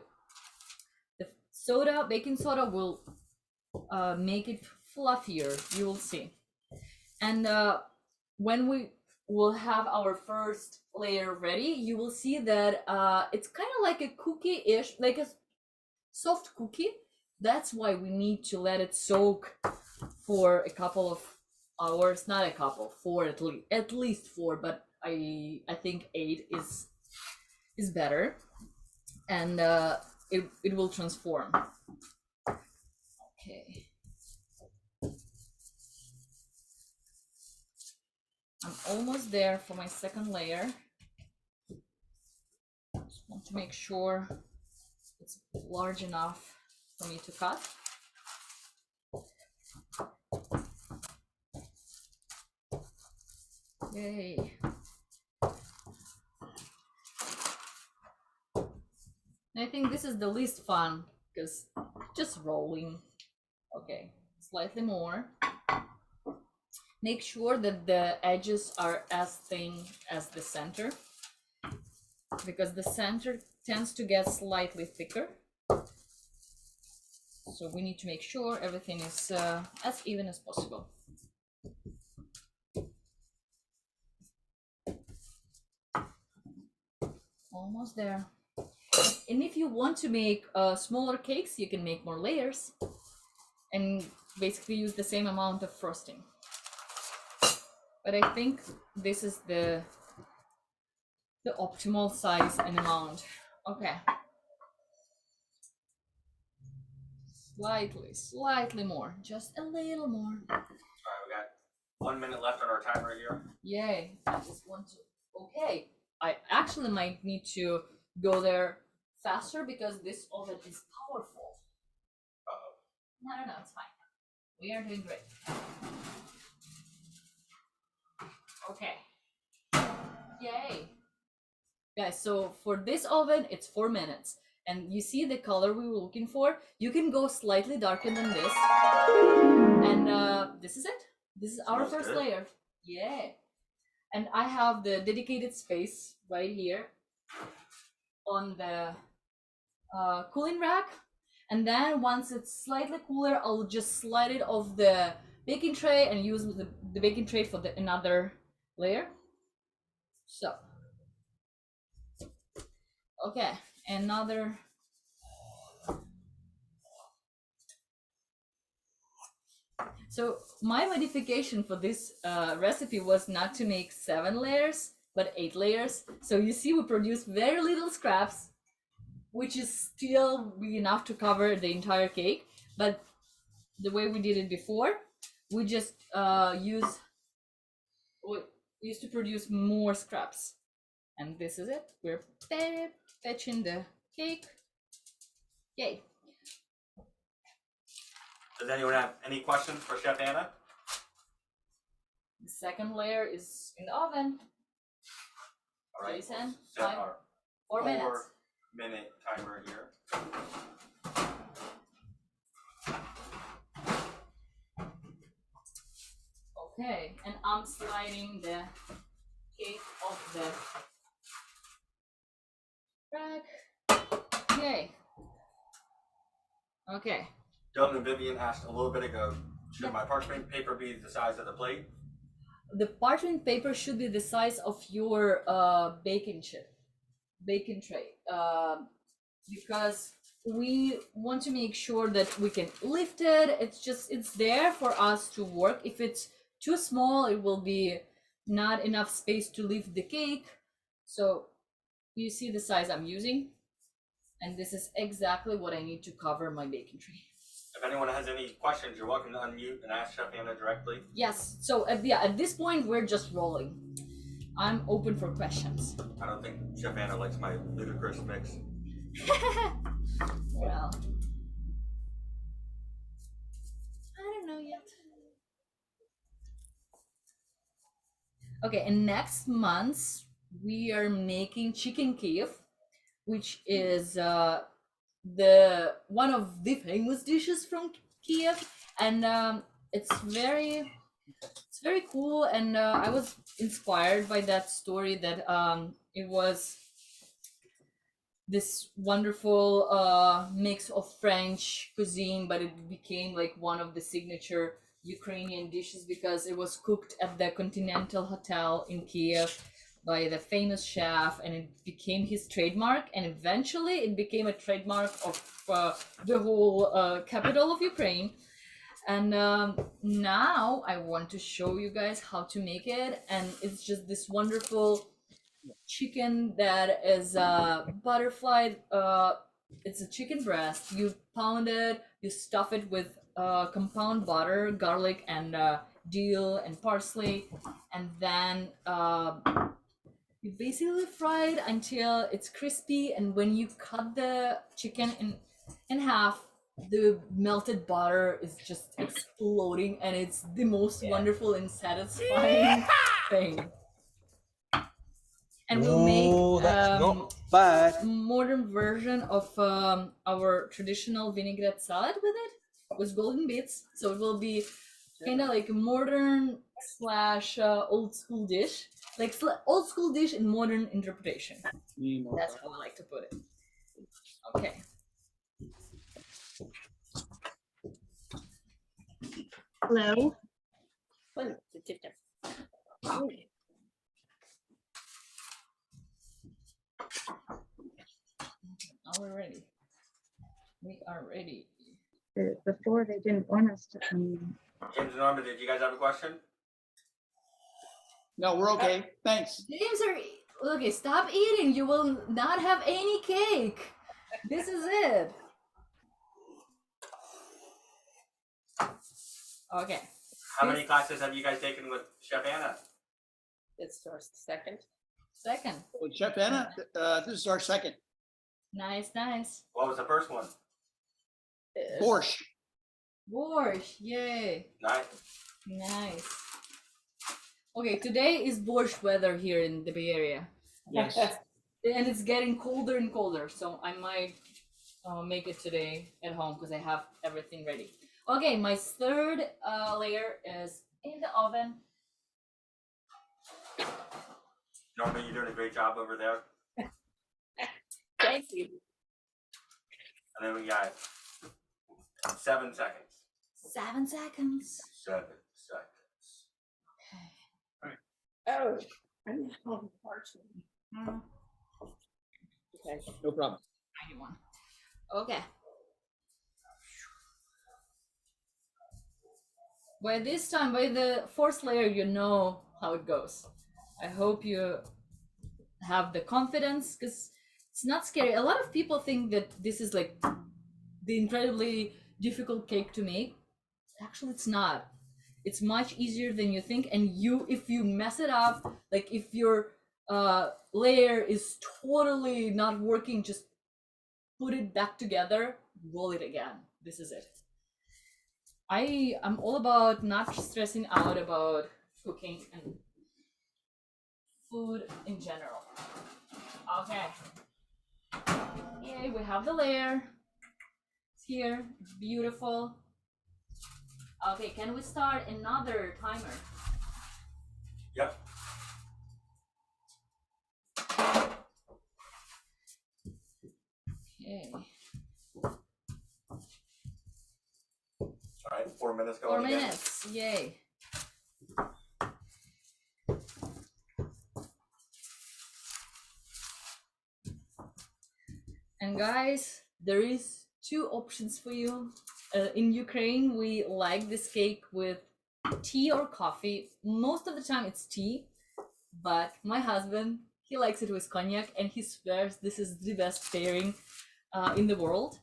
soda, baking soda, will make it fluffier. You will see. And when we will have our first layer ready, you will see that it's kind of like a cookie-ish, like a soft cookie. That's why we need to let it soak for a couple of hours. Not a couple, 4 at least 4, but I think 8 is better, and it will transform. Okay. I'm almost there for my second layer. Just want to make sure it's large enough for me to cut. Yay. think this is the least fun because just rolling. Okay, slightly more. Make sure that the edges are as thin as the center, because the center tends to get slightly thicker. So we need to make sure everything is as even as possible. Almost there. And if you want to make smaller cakes, you can make more layers and basically use the same amount of frosting. But I think this is the optimal size and amount. Okay. Slightly more, just a little more. All right, we got 1 minute left on our timer here. Yay! I just want to. Okay, I actually might need to go there faster because this oven is powerful. Uh-oh. No, it's fine. We are doing great. Okay. Yay! Guys, so for this oven, it's 4 minutes. And you see the color we were looking for? You can go slightly darker than this. And this is it. This is our first layer. Yeah. And I have the dedicated space right here on the cooling rack. And then once it's slightly cooler, I'll just slide it off the baking tray and use the baking tray for another layer. So. Okay, another. So my modification for this recipe was not to make 7 layers, but 8 layers. So you see we produce very little scraps, which is still big enough to cover the entire cake. But the way we did it before, we just used to produce more scraps. And this is it. We're fetching the cake. Yay. Does anyone have any questions for Chef Anna? The second layer is in the oven. All right, Jason, we'll set our 4 minutes. 4-minute timer here. Okay, and I'm sliding the cake off the rack. Yay. Okay. Dylan and Vivian asked a little bit ago, should my parchment paper be the size of the plate? The parchment paper should be the size of your baking tray, because we want to make sure that we can lift it. It's there for us to work. If it's too small, it will be not enough space to lift the cake. So you see the size I'm using, and this is exactly what I need to cover my baking tray. If anyone has any questions, you're welcome to unmute and ask Chef Anna directly. Yes, so at this point, we're just rolling. I'm open for questions. I don't think Chef Anna likes my ludicrous mix. Well, I don't know yet. Okay, and next month, we are making chicken Kiev, which is the one of the famous dishes from Kiev, and it's very cool. And I was inspired by that story that it was this wonderful mix of French cuisine, but it became like one of the signature Ukrainian dishes because it was cooked at the Continental Hotel in Kiev by the famous chef, and it became his trademark, and eventually it became a trademark of the whole capital of Ukraine. And now I want to show you guys how to make it, and it's just this wonderful chicken that is butterfly. It's a chicken breast. You pound it, you stuff it with compound butter, garlic, and dill and parsley, and then you basically fry it until it's crispy. And when you cut the chicken in half, the melted butter is just exploding, and it's the most wonderful and satisfying thing. And we'll make bad. modern version of our traditional vinaigrette salad with it, with golden beets. So it will be kind of like a modern slash old school dish, like old school dish in modern interpretation. That's how I like to put it. Okay. Hello. Now we're ready. We are ready. Before they didn't want us to. James and Norma, did you guys have a question? No, we're okay. Thanks. James, okay, stop eating. You will not have any cake. This is it. Okay. How many classes have you guys taken with Chef Anna? It's our second. Second. Well, Chef Anna, this is our second. Nice, nice. What was the first one? Borscht. Borscht, yay. Nice. Nice. Okay, today is borscht weather here in the Bay Area. Yes. And it's getting colder and colder, so I might make it today at home because I have everything ready. Okay, my third layer is in the oven. Norma, you're doing a great job over there. Thank you. And then we got 7 seconds. 7 seconds. 7 seconds. Okay. Oh, I'm having parchment. Mm, Okay. No problem. 91. Okay. By this time, by the fourth layer, you know how it goes. I hope you have the confidence because it's not scary. A lot of people think that this is like the incredibly difficult cake to make. Actually, it's not. It's much easier than you think. And if you mess it up, like if your layer is totally not working, just put it back together, roll it again. This is it. I'm all about not stressing out about cooking and food in general. Okay. Yay, we have the layer. It's here. It's beautiful. Okay, can we start another timer? Yep. Okay. All right, 4 minutes 4 going again. minutes. Yay. And guys, there is 2 options for you. In Ukraine, we like this cake with tea or coffee. Most of the time it's tea, but my husband, he likes it with cognac and he swears this is the best pairing in the world.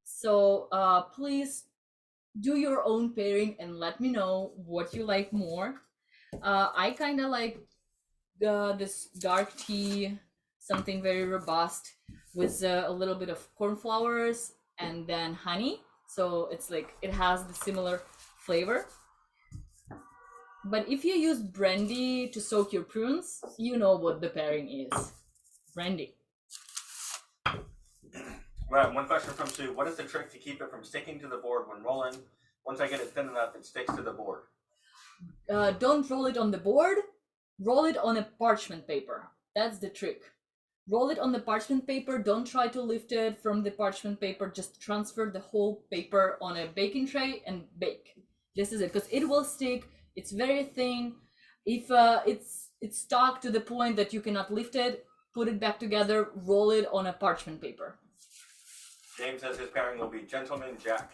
So please do your own pairing and let me know what you like more. I kind of like this dark tea, something very robust with a little bit of cornflowers and then honey. So it's like it has the similar flavor. But if you use brandy to soak your prunes, you know what the pairing is. Brandy. Right, one question from Sue. What is the trick to keep it from sticking to the board when rolling? Once I get it thin enough, it sticks to the board. Don't roll it on the board. Roll it on a parchment paper. That's the trick. Roll it on the parchment paper. Don't try to lift it from the parchment paper. Just transfer the whole paper on a baking tray and bake. This is it, because it will stick. It's very thin. If it's stuck to the point that you cannot lift it, put it back together. Roll it on a parchment paper. James says his pairing will be Gentleman Jack.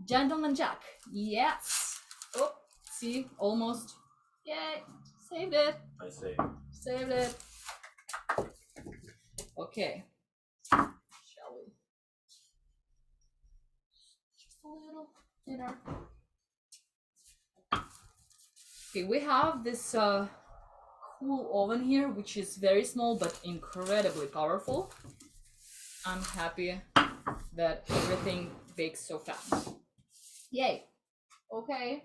Gentleman Jack. Yes. Oh, see, almost. Yay. Saved it. I see. Saved it. Okay. Shall we? Just a little thinner. Okay, we have this cool oven here, which is very small but incredibly powerful. I'm happy that everything bakes so fast. Yay. Okay.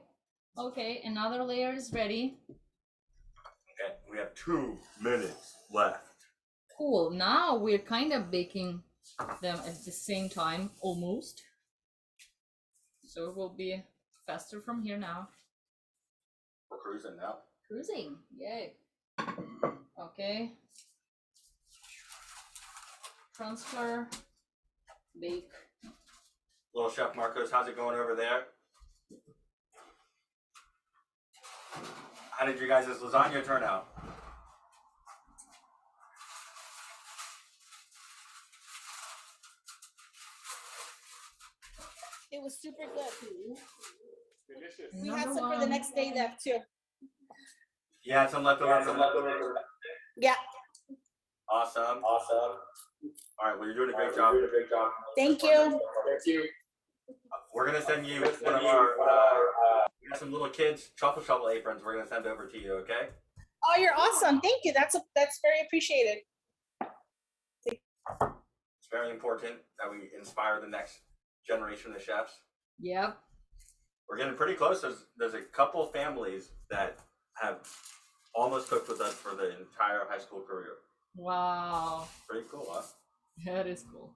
Okay, another layer is ready. Okay, we have 2 minutes left. Cool. Now we're kind of baking them at the same time, almost. So it will be faster from here now. We're cruising now. Cruising, yay. Okay. Transfer, bake. Little Chef Marcos, how's it going over there? How did your guys' lasagna turn out? It was super good. Delicious. We had Number some for the one. next day left too. Yeah, some leftovers. Yeah, Awesome. All right, well, you're doing a great job. thank you. We're gonna send you one of our. We got some little kids truffle shovel aprons. We're gonna send over to you. Okay. Oh, you're awesome. Thank you. That's very appreciated. It's very important that we inspire the next generation of chefs. Yep. We're getting pretty close. There's a couple families that have almost cooked with us for the entire high school career. Wow. Pretty cool, huh? That is cool.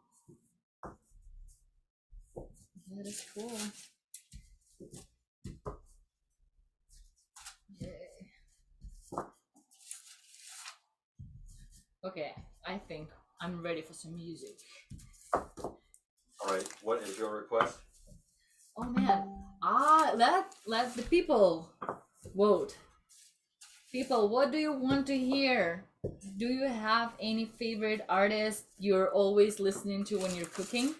That is cool. Yay. Okay, I think I'm ready for some music. All right, what is your request? Oh man, let the people vote. People, what do you want to hear? Do you have any favorite artist you're always listening to when you're cooking?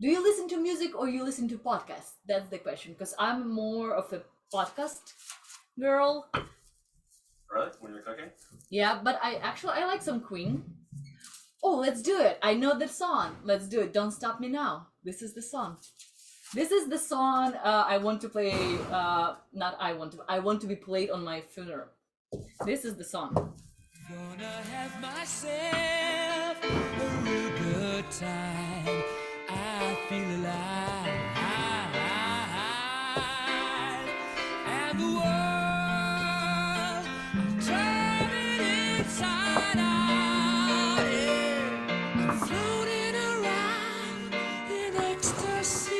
Do you listen to music or you listen to podcasts? That's the question, because I'm more of a podcast girl. Really? When you're cooking? Yeah, but I like some Queen. Oh, let's do it. I know the song. Let's do it. Don't Stop Me Now. This is the song. This is the song I want to play. I want to be played on my funeral. This is the song. Gonna have myself a real good time. I feel alive. And the world, I'm turning inside out. Yeah. I'm floating around in ecstasy.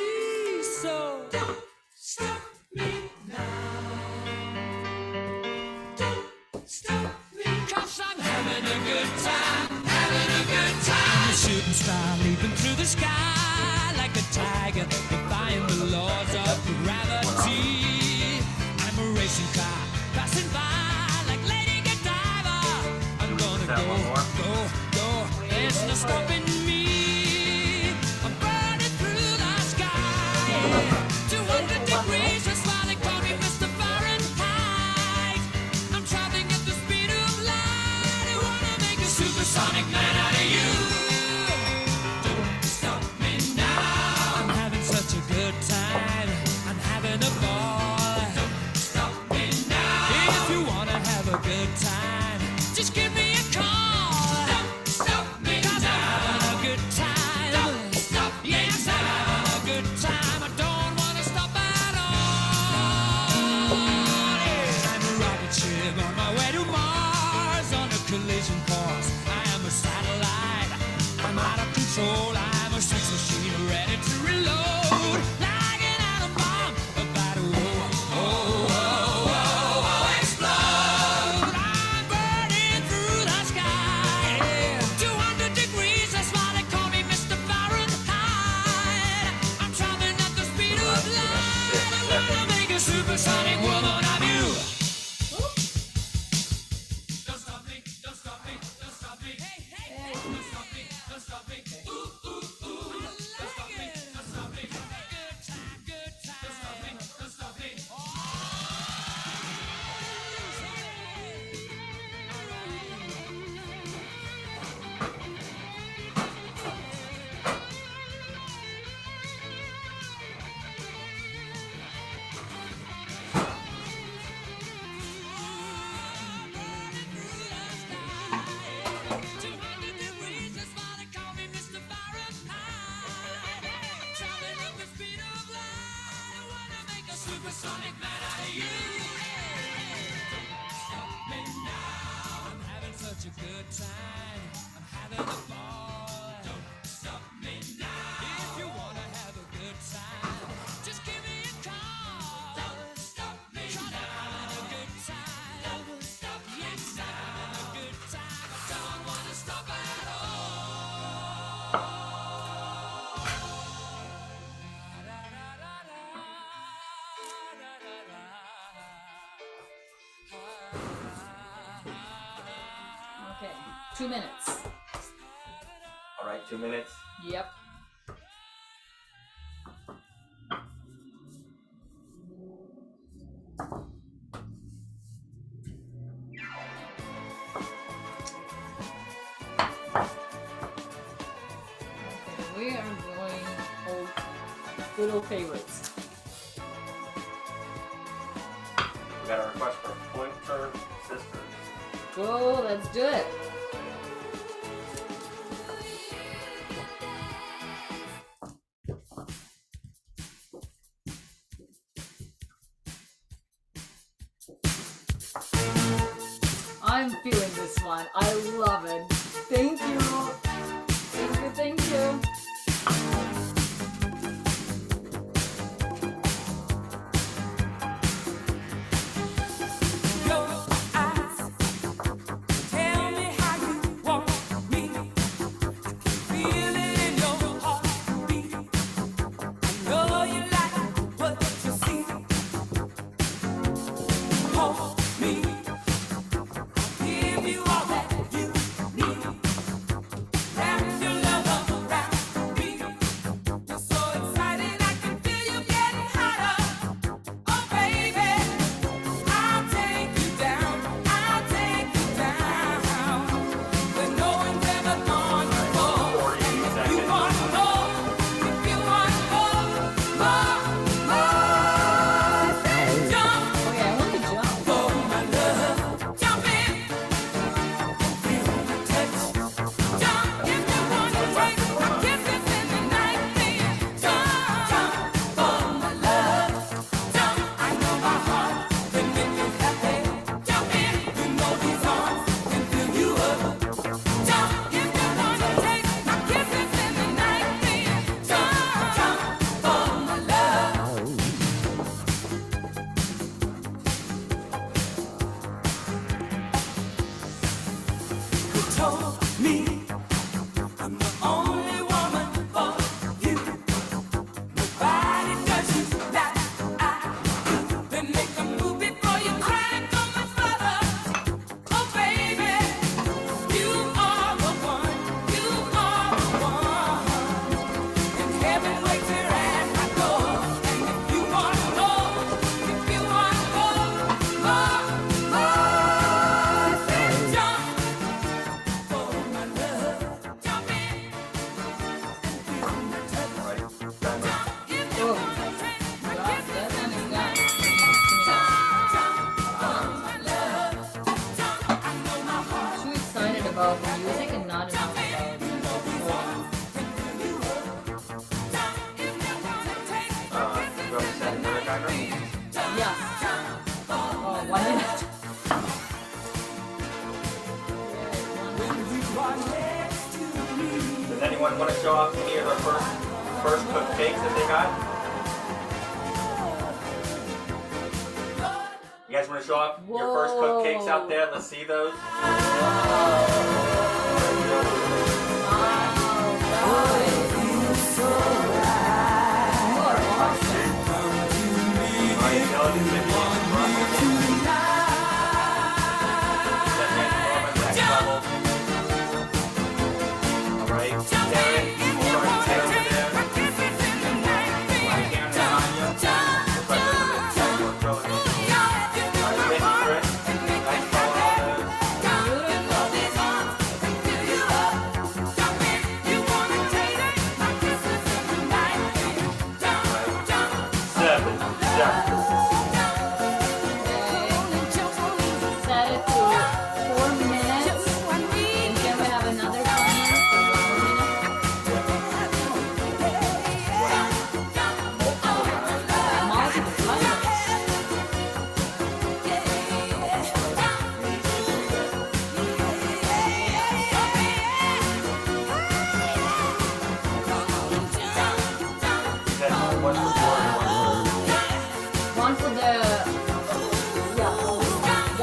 So don't stop me now. Don't stop me, 'cause I'm having a good time, having a good time. A shooting star leaping through the sky like a tiger, defying the laws of gravity. I'm a racing car passing by like Lady Godiva. I'm gonna Is that one more? go. There's no stopping me. I'm burning through the sky. 200 degrees, that's why they call me Mr. Fahrenheit. I'm traveling at the speed of light. I wanna make a supersonic man out of you. Don't stop me now. I'm having such a good time. I'm having a ball. Don't stop me now. If you wanna have a good time, just give me a call. Don't stop me now. I'm having a good time. Don't stop me now. Yes, I'm having a good time. I don't wanna stop at all. Yeah. I'm a rocket ship on my way to Mars on a collision course. I am a satellite. I'm out of control. I'm a sex machine ready to reload. Like an atom bomb about to explode. I'm burning through the sky. 200 degrees, that's why they call me Mr. Fahrenheit. I'm traveling at the speed of light. I wanna make a supersonic woman of you. Don't stop me, don't stop me, don't stop me Okay, 2 minutes. All right, 2 minutes. Yep. Okay, we are going old, good old favorites. We got a request for Pointer Sisters. Go, let's do it. I'm feeling this one. I love it. Thank you. Thank you, thank you. Tell me how you want me. Feel it in your heartbeat. I know you like what you see. Hold me. Give you all that you need. Wrap your love around me. You're so excited, I can feel you getting hotter. Oh, baby, I'll take you down. I'll take you down. Where no one's ever gone before. 40 And if you seconds. want more, if you want more, then jump Okay, I want to jump. for my love. Jump in and feel my touch. Jump if you want to take my kisses in the night. Then jump for my love. Jump, I know my heart can make you happy. Jump in, you know these arms can fill you up. Jump if you want to take my kisses in the night. Then jump for my love. You told me I'm the only woman for you. Nobody does you like I do. Then make a move before you try to go much further. Oh, baby, you are the one. You are the one. And heaven waits here at my door. And if you want more, if you want more, then jump for my love. Jump in and feel my touch. All right, 10 minutes. Oh, God, that one is gone. Too excited about the music and not enough about You want to set another timer? yeah. Oh, 1 minute. Does anyone want to show off any of their first cooked cakes that they got? You guys want to show off your first cooked cakes out there? Let's see those.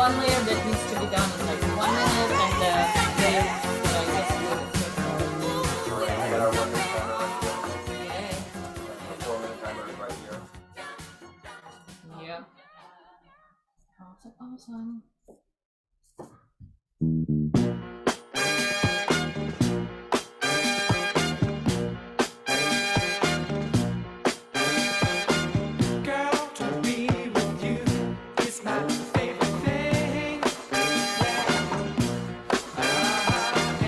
one layer that needs to be done in like 1 minute, and the layer, just leave it for Alright, I got our 1 minute timer. Yay. Our 4 minute timer is right here. Yeah. Awesome. Girl, to be with you is my favorite thing.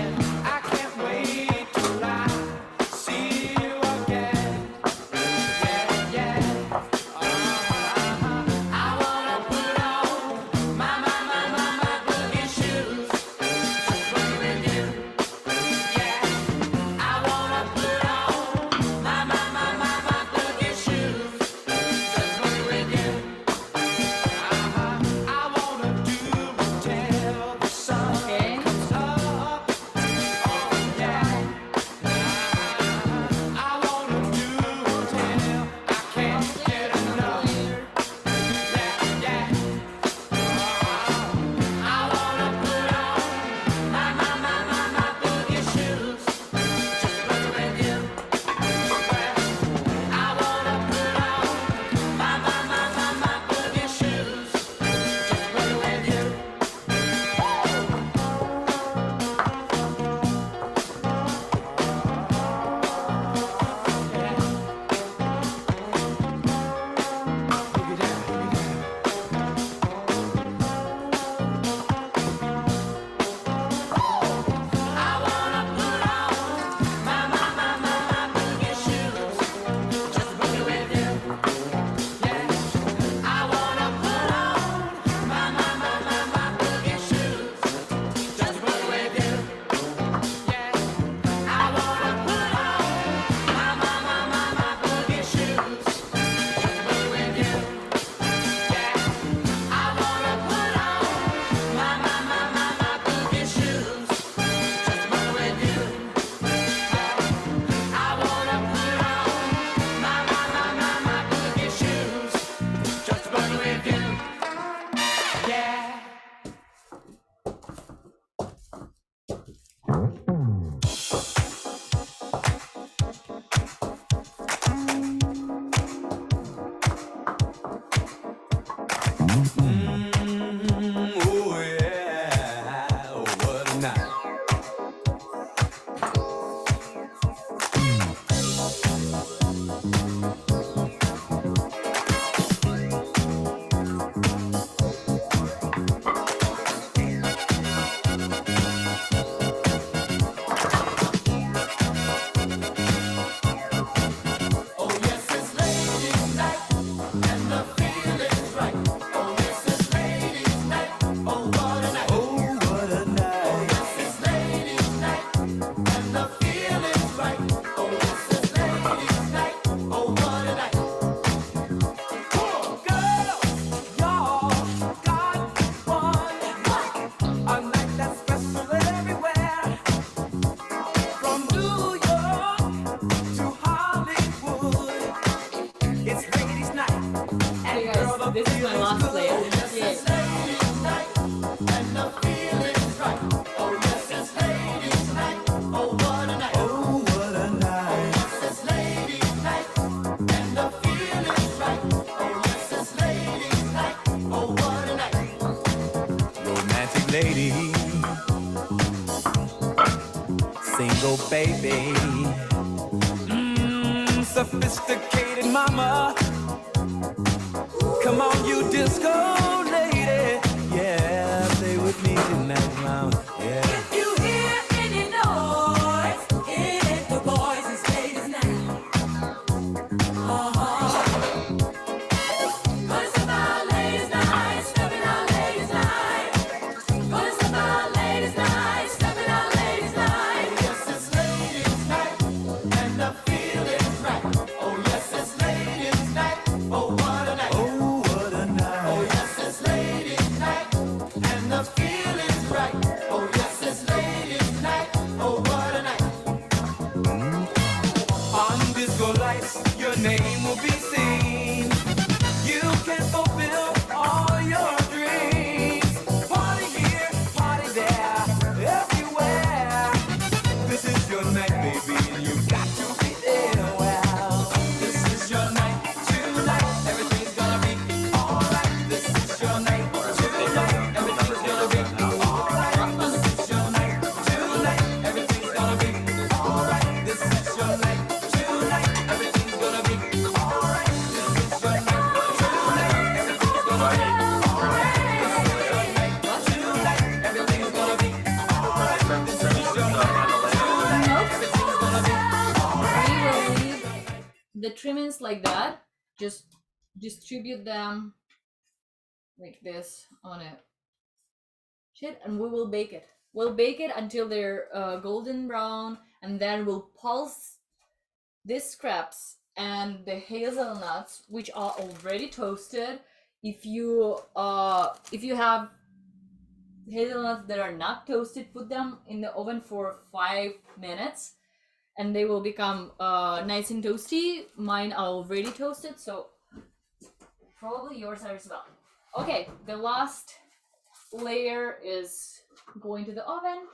And I can't wait till I see you again. Yeah. I wanna put on my boogie shoes. Just play with you. Yeah. I wanna put on my boogie shoes. Just play with you. I wanna do till the sun Okay. comes up. Oh yeah. I wanna do till I can't get enough. Yeah. I wanna put on my boogie shoes. Just play with you. I wanna put on my boogie shoes. Just play with you. I wanna put on my boogie shoes. Just play with you. Yeah. I wanna put on my boogie shoes. Just play with you. Yeah. I wanna put on my boogie shoes. Just play with you. Yeah. I wanna put on my boogie shoes. Just play with you. I wanna put on my boogie shoes. Just play with you. Yeah. Oh yeah, oh, what a night. Oh yes, it's ladies' night, and the feeling's right. Oh yes, it's ladies' night. Oh what a night. Oh, what a night. Yes, it's ladies' night, and the feeling's right. Oh yes, it's ladies' night. Oh what a night. Girls, y'all got one. A night that's special everywhere. From New York to Hollywood, it's ladies' night. Hey guys, this is my last layer. Yay. It's ladies' night, and the feeling's right. Oh yes, it's ladies' night. Oh what a night. Oh, what a night. Yes, it's ladies' night, and the feeling's right. Oh yes, it's ladies' night. Oh what a night. Romantic lady, single baby, sophisticated mama. Come on, you disco lady, yeah, play with me tonight, mama. Yeah. If you hear any noise, it ain't the boys, it's ladies' night. Gonna step out ladies' night, stepping out ladies' night. Gonna step out ladies' night, stepping out ladies' night. Yes, it's ladies' night, and the feeling's right. Oh yes, it's ladies' night. Oh what a night. Oh, what a night. Oh yes, it's ladies' night, and the feeling's right. Oh yes, it's ladies' night. Oh what a night. On disco lights, your name will be seen. You can fulfill all your dreams. trimmings like that, just distribute them like this on it. Shit, and we will bake it. We'll bake it until they're golden brown, and then we'll pulse these scraps and the hazelnuts, which are already toasted. If you have hazelnuts that are not toasted, put them in the oven for 5 minutes, and they will become nice and toasty. Mine are already toasted, so probably yours are as well. Okay, the last layer is going to the oven.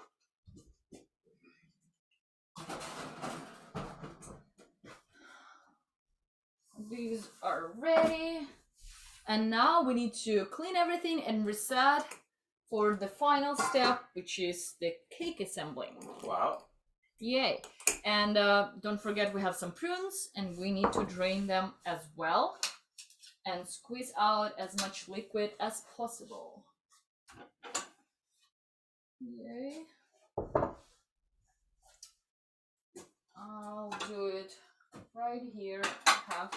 These are ready. And now we need to clean everything and reset for the final step, which is the cake assembling. Wow. Yay. And don't forget we have some prunes, and we need to drain them as well and squeeze out as much liquid as possible. Yay. I'll do it right here. I have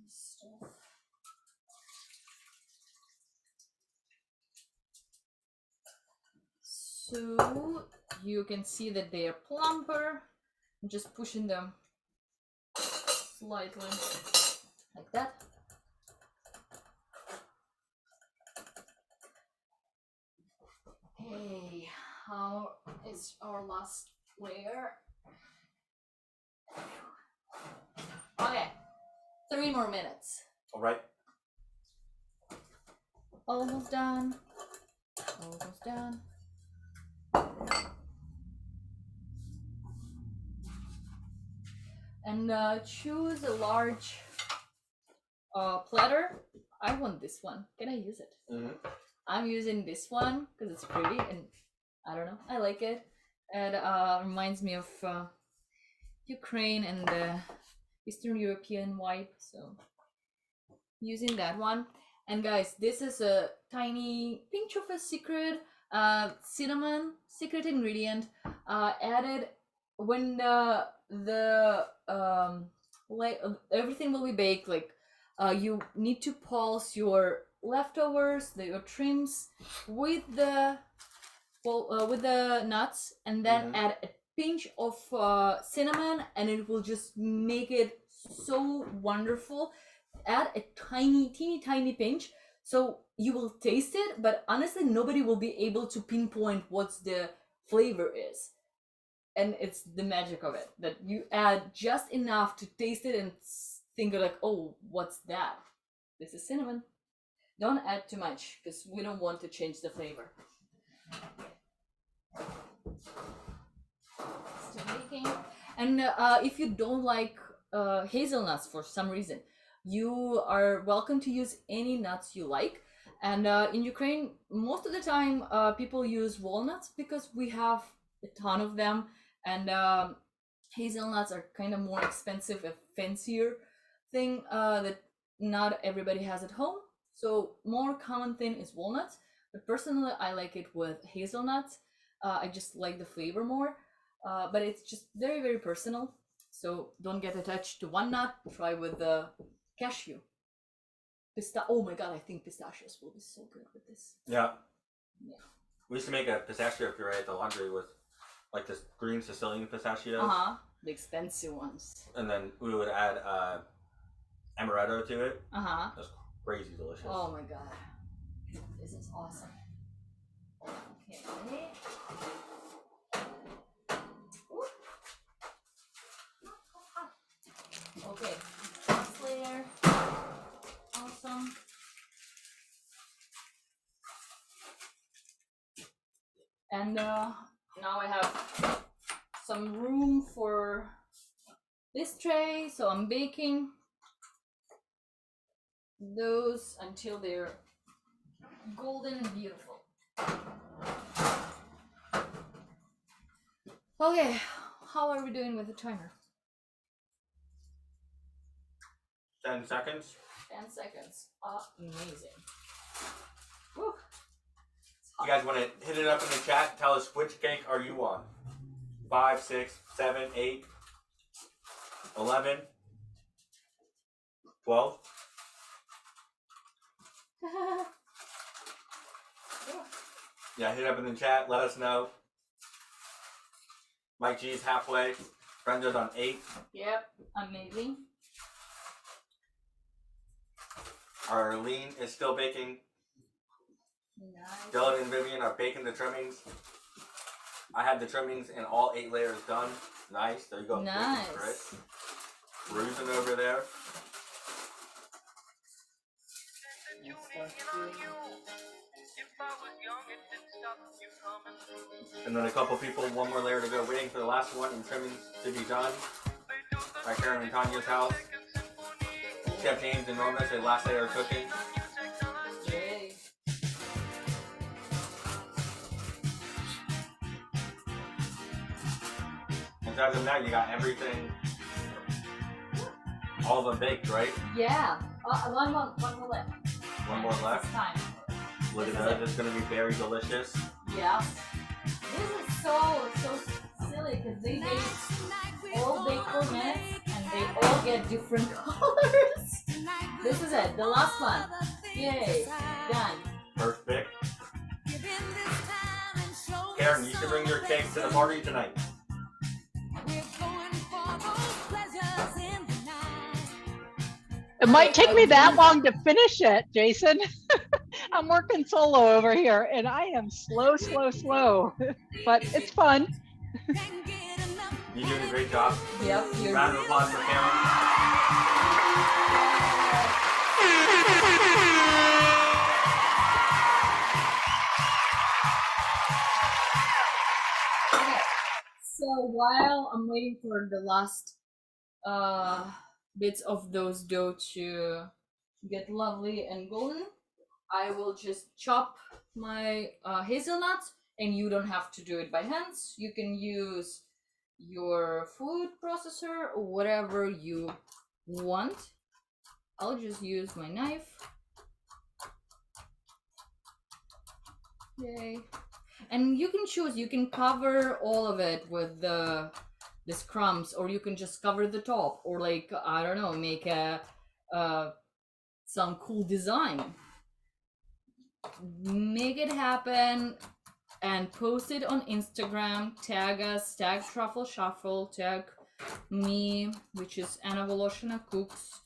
stuff. So you can see that they are plumper. I'm just pushing them slightly like that. Okay, how is our last layer? Okay, 3 more minutes. All right. Almost done. Almost done. And choose a large platter. I want this one. Can I use it? Mm-hmm. I'm using this one because it's pretty and I don't know, I like it. It reminds me of Ukraine and the Eastern European vibe, so using that one. And guys, this is a tiny pinch of a secret cinnamon secret ingredient added when like everything will be baked. Like you need to pulse your leftovers, your trims with the nuts, and then add a pinch of cinnamon, and it will just make it so wonderful. Add a teeny tiny pinch, so you will taste it, but honestly nobody will be able to pinpoint what's the flavor is. And it's the magic of it, that you add just enough to taste it and think like, oh, what's that? This is cinnamon. Don't add too much because we don't want to change the flavor. Still baking. And if you don't like hazelnuts for some reason, you are welcome to use any nuts you like. And in Ukraine, most of the time, people use walnuts because we have a ton of them. And hazelnuts are kind of more expensive, a fancier thing that not everybody has at home. So more common thing is walnuts. But personally, I like it with hazelnuts. I just like the flavor more. But it's just very, very personal. So don't get attached to one nut. Try with the cashew. Oh my god, I think pistachios will be so good with this. Yeah. Yeah. We used to make a pistachio puree at the laundry with like this green Sicilian pistachios. The expensive ones. And then we would add amaretto to it. That's crazy delicious. Oh my god. This is awesome. Okay, ready? Okay, last layer. Awesome. And now I have some room for this tray, so I'm baking those until they're golden and beautiful. Okay, how are we doing with the timer? 10 seconds. 10 seconds. Amazing. Woo. You guys want to hit it up in the chat? Tell us which cake are you on? 5, 6, 7, 8. 11, 12. Yeah, hit it up in the chat. Let us know. Mike G's halfway. Brenda's on 8. Yep, amazing. Arlene is still baking. Nice. Dylan and Vivian are baking the trimmings. I had the trimmings in all 8 layers done. Nice. There you go. Nice. Chris. Bruising over there. And then a couple people, one more layer to go, waiting for the last one and trimmings to be done. By Karen and Tanya's house. Chef James and Norma say last layer of cooking. Yay. And other than that, you got everything, all of them baked, right? Yeah. One more left. One more left. It's time. Look at that. It's going to be very delicious. Yeah. This is so silly because they all bake for minutes and they all get different colors. This is it. The last one. Yay. Done. Perfect. Karen, you should bring your cake to the party tonight. It might take me that long to finish it, Jason. I'm working solo over here and I am slow, but it's fun. You're doing a great job. Yep. Round of applause for Karen. Okay. So while I'm waiting for the last bits of those dough to get lovely and golden, I will just chop my hazelnuts, and you don't have to do it by hands. You can use your food processor or whatever you want. I'll just use my knife. Yay. And you can choose, you can cover all of it with this crumbs, or you can just cover the top, or like, I don't know, make a some cool design. Make it happen and post it on Instagram. Tag us, tag Truffle Shuffle, tag me, which is Anna Voloshina Cooks.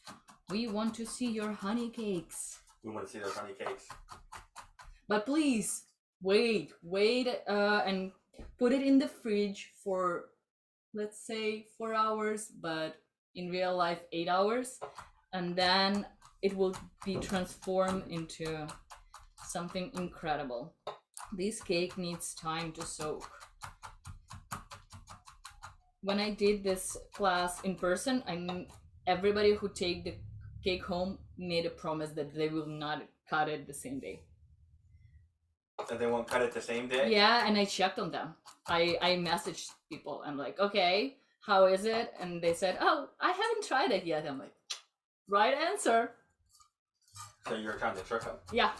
We want to see your honey cakes. We want to see those honey cakes. But please wait and put it in the fridge for, let's say, 4 hours, but in real life 8 hours, and then it will be transformed into something incredible. This cake needs time to soak. When I did this class in person, everybody who take the cake home made a promise that they will not cut it the same day. That they won't cut it the same day? Yeah, and I checked on them. I messaged people. I'm like, okay, how is it? And they said, oh, I haven't tried it yet. I'm like, right answer. So you're trying to trick them. Yeah.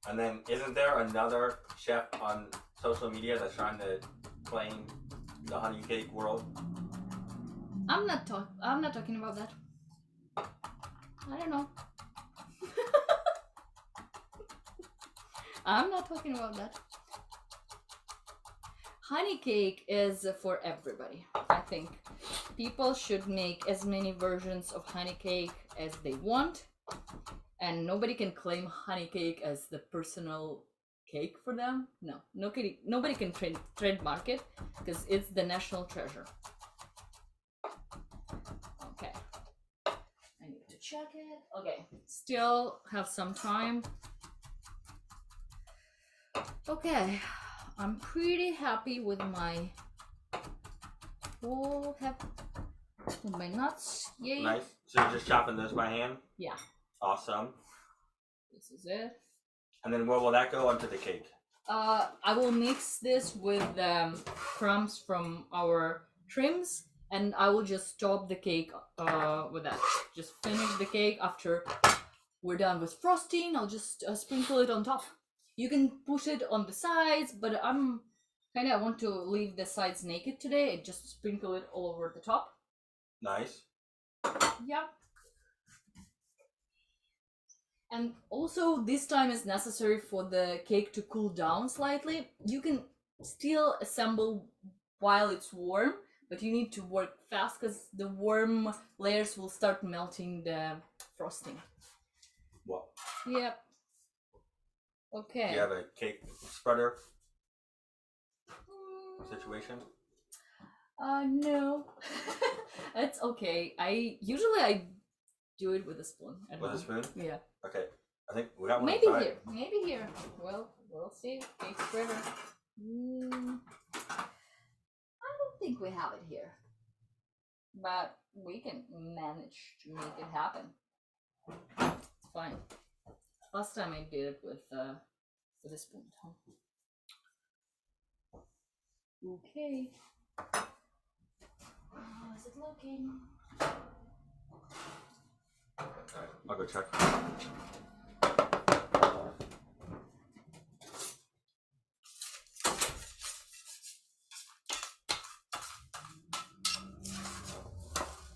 And then isn't there another chef on social media that's trying to claim the honey cake world? I'm not talking about that. I don't know. I'm not talking about that. Honey cake is for everybody. I think people should make as many versions of honey cake as they want, and nobody can claim honey cake as the personal cake for them. No, nobody can trademark it because it's the national treasure. Okay, I need to check it. Okay, still have some time. Okay, I'm pretty happy with my my nuts. Yay. Nice. So you're just chopping those by hand? Yeah. Awesome. This is it. And then where will that go onto the cake? I will mix this with crumbs from our trims, and I will just top the cake with that. Just finish the cake after we're done with frosting. I'll just sprinkle it on top. You can push it on the sides, but I want to leave the sides naked today and just sprinkle it all over the top. Nice. Yep. And also this time is necessary for the cake to cool down slightly. You can still assemble while it's warm, but you need to work fast because the warm layers will start melting the frosting. What? Yep. Okay. Do you have a cake spreader situation? No. It's okay. I do it with a spoon. at With a home. spoon? Yeah. Okay. I think we got one Maybe inside. here. Maybe here. Well, we'll see. Cake spreader. I don't think we have it here. But we can manage to make it happen. It's fine. Last time I did it with a spoon. Okay. How is it looking? Alright, I'll go check.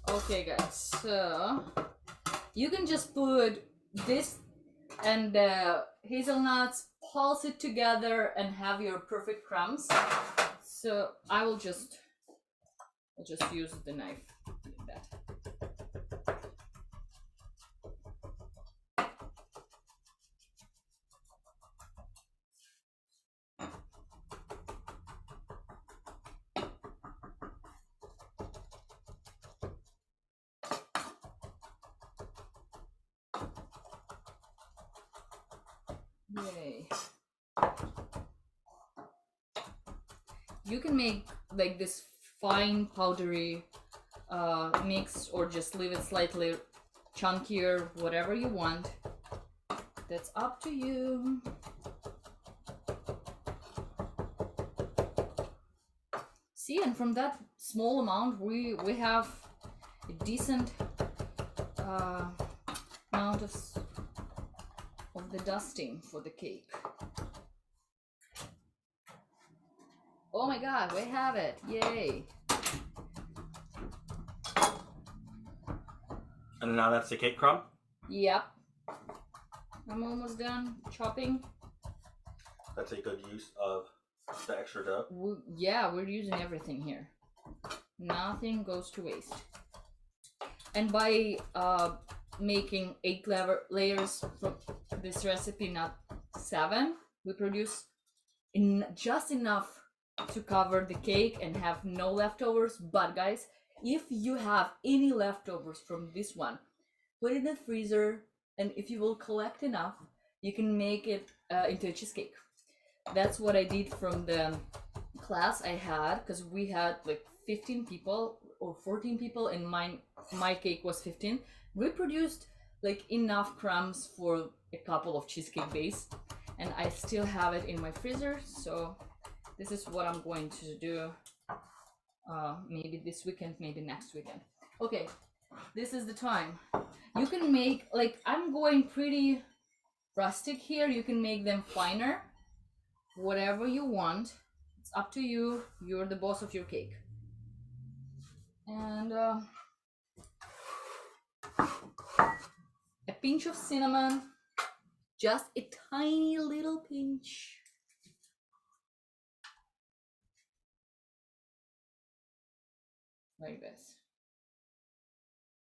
Okay, guys. So you can just put this and hazelnuts, pulse it together, and have your perfect crumbs. So I'll just use the knife like that. Yay. You can make like this fine powdery mix or just leave it slightly chunkier, whatever you want. That's up to you. See, and from that small amount we have a decent amount of the dusting for the cake. Oh my god, we have it! Yay! And now that's the cake crumb? Yep. I'm almost done chopping. That's a good use of the extra dough. Yeah, we're using everything here. Nothing goes to waste. And by making 8 layers from this recipe, not 7, we produce just enough to cover the cake and have no leftovers. But guys, if you have any leftovers from this one, put it in the freezer, and if you will collect enough, you can make it into a cheesecake. That's what I did from the class I had, because we had like 15 people or 14 people, and my cake was 15. We produced like enough crumbs for a couple of cheesecake base, and I still have it in my freezer. So this is what I'm going to do, maybe this weekend, maybe next weekend. Okay, this is the time. You can make, like, I'm going pretty rustic here. You can make them finer, whatever you want. It's up to you. You're the boss of your cake. And a pinch of cinnamon, just a tiny little pinch. Like this.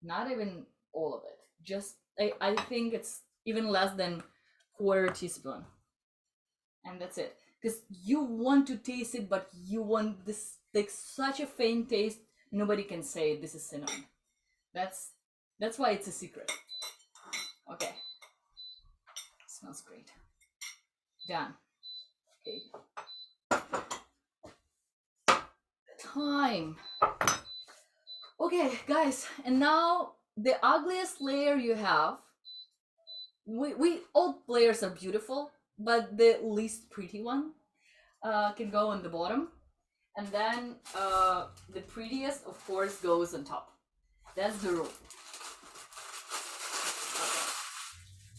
Not even all of it. Just, I think it's even less than quarter teaspoon. And that's it. Because you want to taste it, but you want this, like, such a faint taste, nobody can say this is cinnamon. That's why it's a secret. Okay. Smells great. Done. Okay. Time. Okay, guys, and now the ugliest layer you have. We all layers are beautiful, but the least pretty one can go on the bottom, and then the prettiest, of course, goes on top. That's the rule.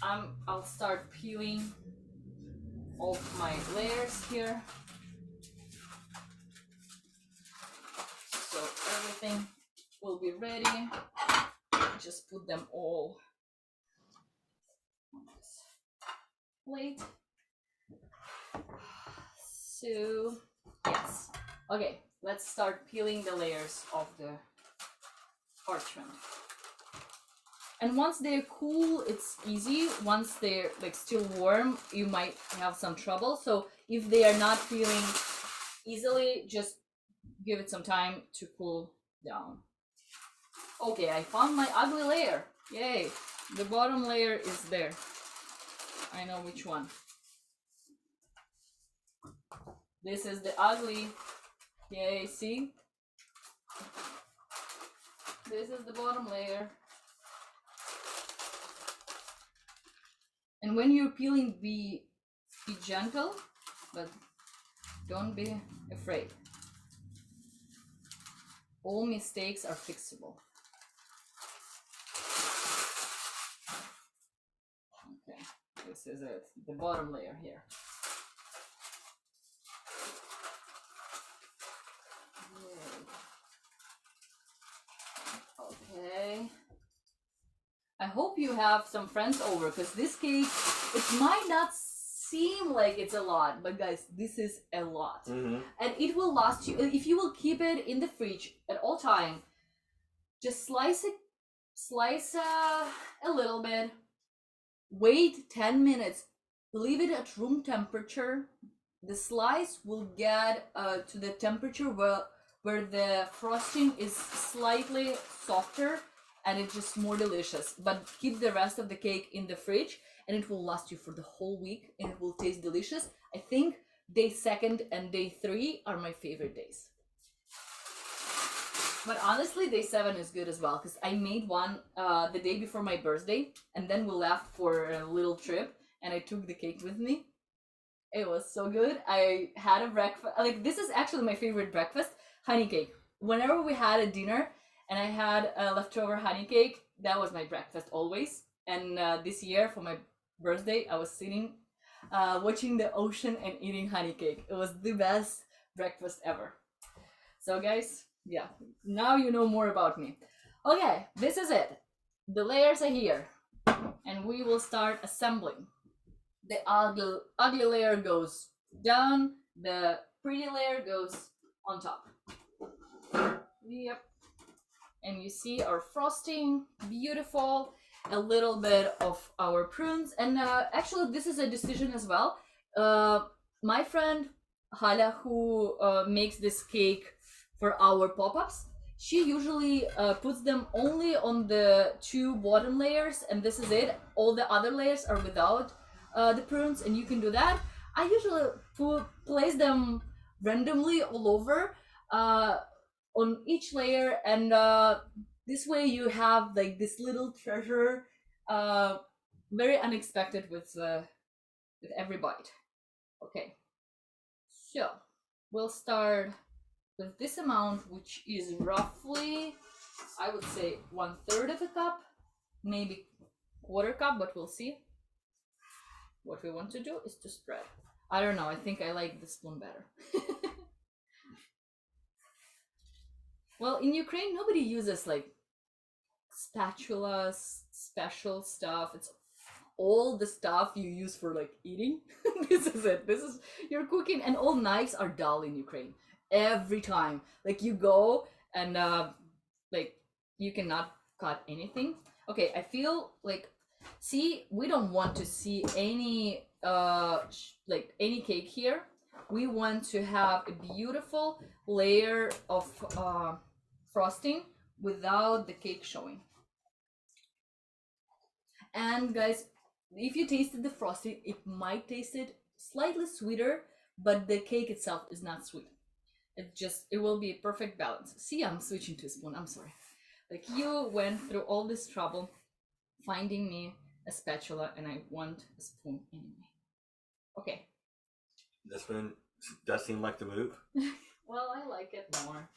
Okay. I'll start peeling off my layers here. So everything will be ready. Just put them all on this plate. So, yes. Okay, let's start peeling the layers of the parchment. And once they're cool, it's easy. Once they're like still warm, you might have some trouble. So if they are not peeling easily, just give it some time to cool down. Okay, I found my ugly layer. Yay! The bottom layer is there. I know which one. This is the ugly. Yay, see? This is the bottom layer. And when you're peeling, be gentle, but don't be afraid. All mistakes are fixable. Okay, this is it, the bottom layer here. Okay. I hope you have some friends over, because this cake, it might not seem like it's a lot, but guys, this is a lot. And it will last you, if you will keep it in the fridge at all time, just slice a little bit, wait 10 minutes, leave it at room temperature. The slice will get to the temperature where the frosting is slightly softer, and it's just more delicious. But keep the rest of the cake in the fridge, and it will last you for the whole week, and it will taste delicious. I think day 2 and day 3 are my favorite days. But honestly, day 7 is good as well, because I made one the day before my birthday, and then we left for a little trip, and I took the cake with me. It was so good. I had a breakfast, like this is actually my favorite breakfast, honey cake. Whenever we had a dinner, and I had a leftover honey cake, that was my breakfast always. And this year for my birthday, I was sitting, watching the ocean and eating honey cake. It was the best breakfast ever. So guys, yeah, now you know more about me. Okay, this is it. The layers are here, and we will start assembling. The ugly layer goes down, the pretty layer goes on top. Yep. And you see our frosting, beautiful, a little bit of our prunes. And actually this is a decision as well. My friend Hala, who makes this cake for our pop-ups, she usually puts them only on the 2 bottom layers, and this is it. All the other layers are without the prunes, and you can do that. I usually place them randomly all over on each layer, and this way you have like this little treasure, very unexpected with every bite. Okay, so we'll start with this amount, which is roughly, I would say 1/3 of a cup, maybe 1/4 cup, but we'll see. What we want to do is to spread. I don't know, I think I like the spoon better. Well, in Ukraine, nobody uses like spatulas, special stuff. It's all the stuff you use for like eating. This is it. This is your cooking, and all knives are dull in Ukraine. Every time, like you go and like you cannot cut anything. Okay, I feel like, see, we don't want to see any like any cake here. We want to have a beautiful layer of frosting without the cake showing. And guys, if you tasted the frosting, it might taste it slightly sweeter, but the cake itself is not sweet. It will be a perfect balance. See, I'm switching to a spoon, I'm sorry. Like, you went through all this trouble finding me a spatula, and I want a spoon anyway. Okay. The spoon does seem like the move. Well, I like it more.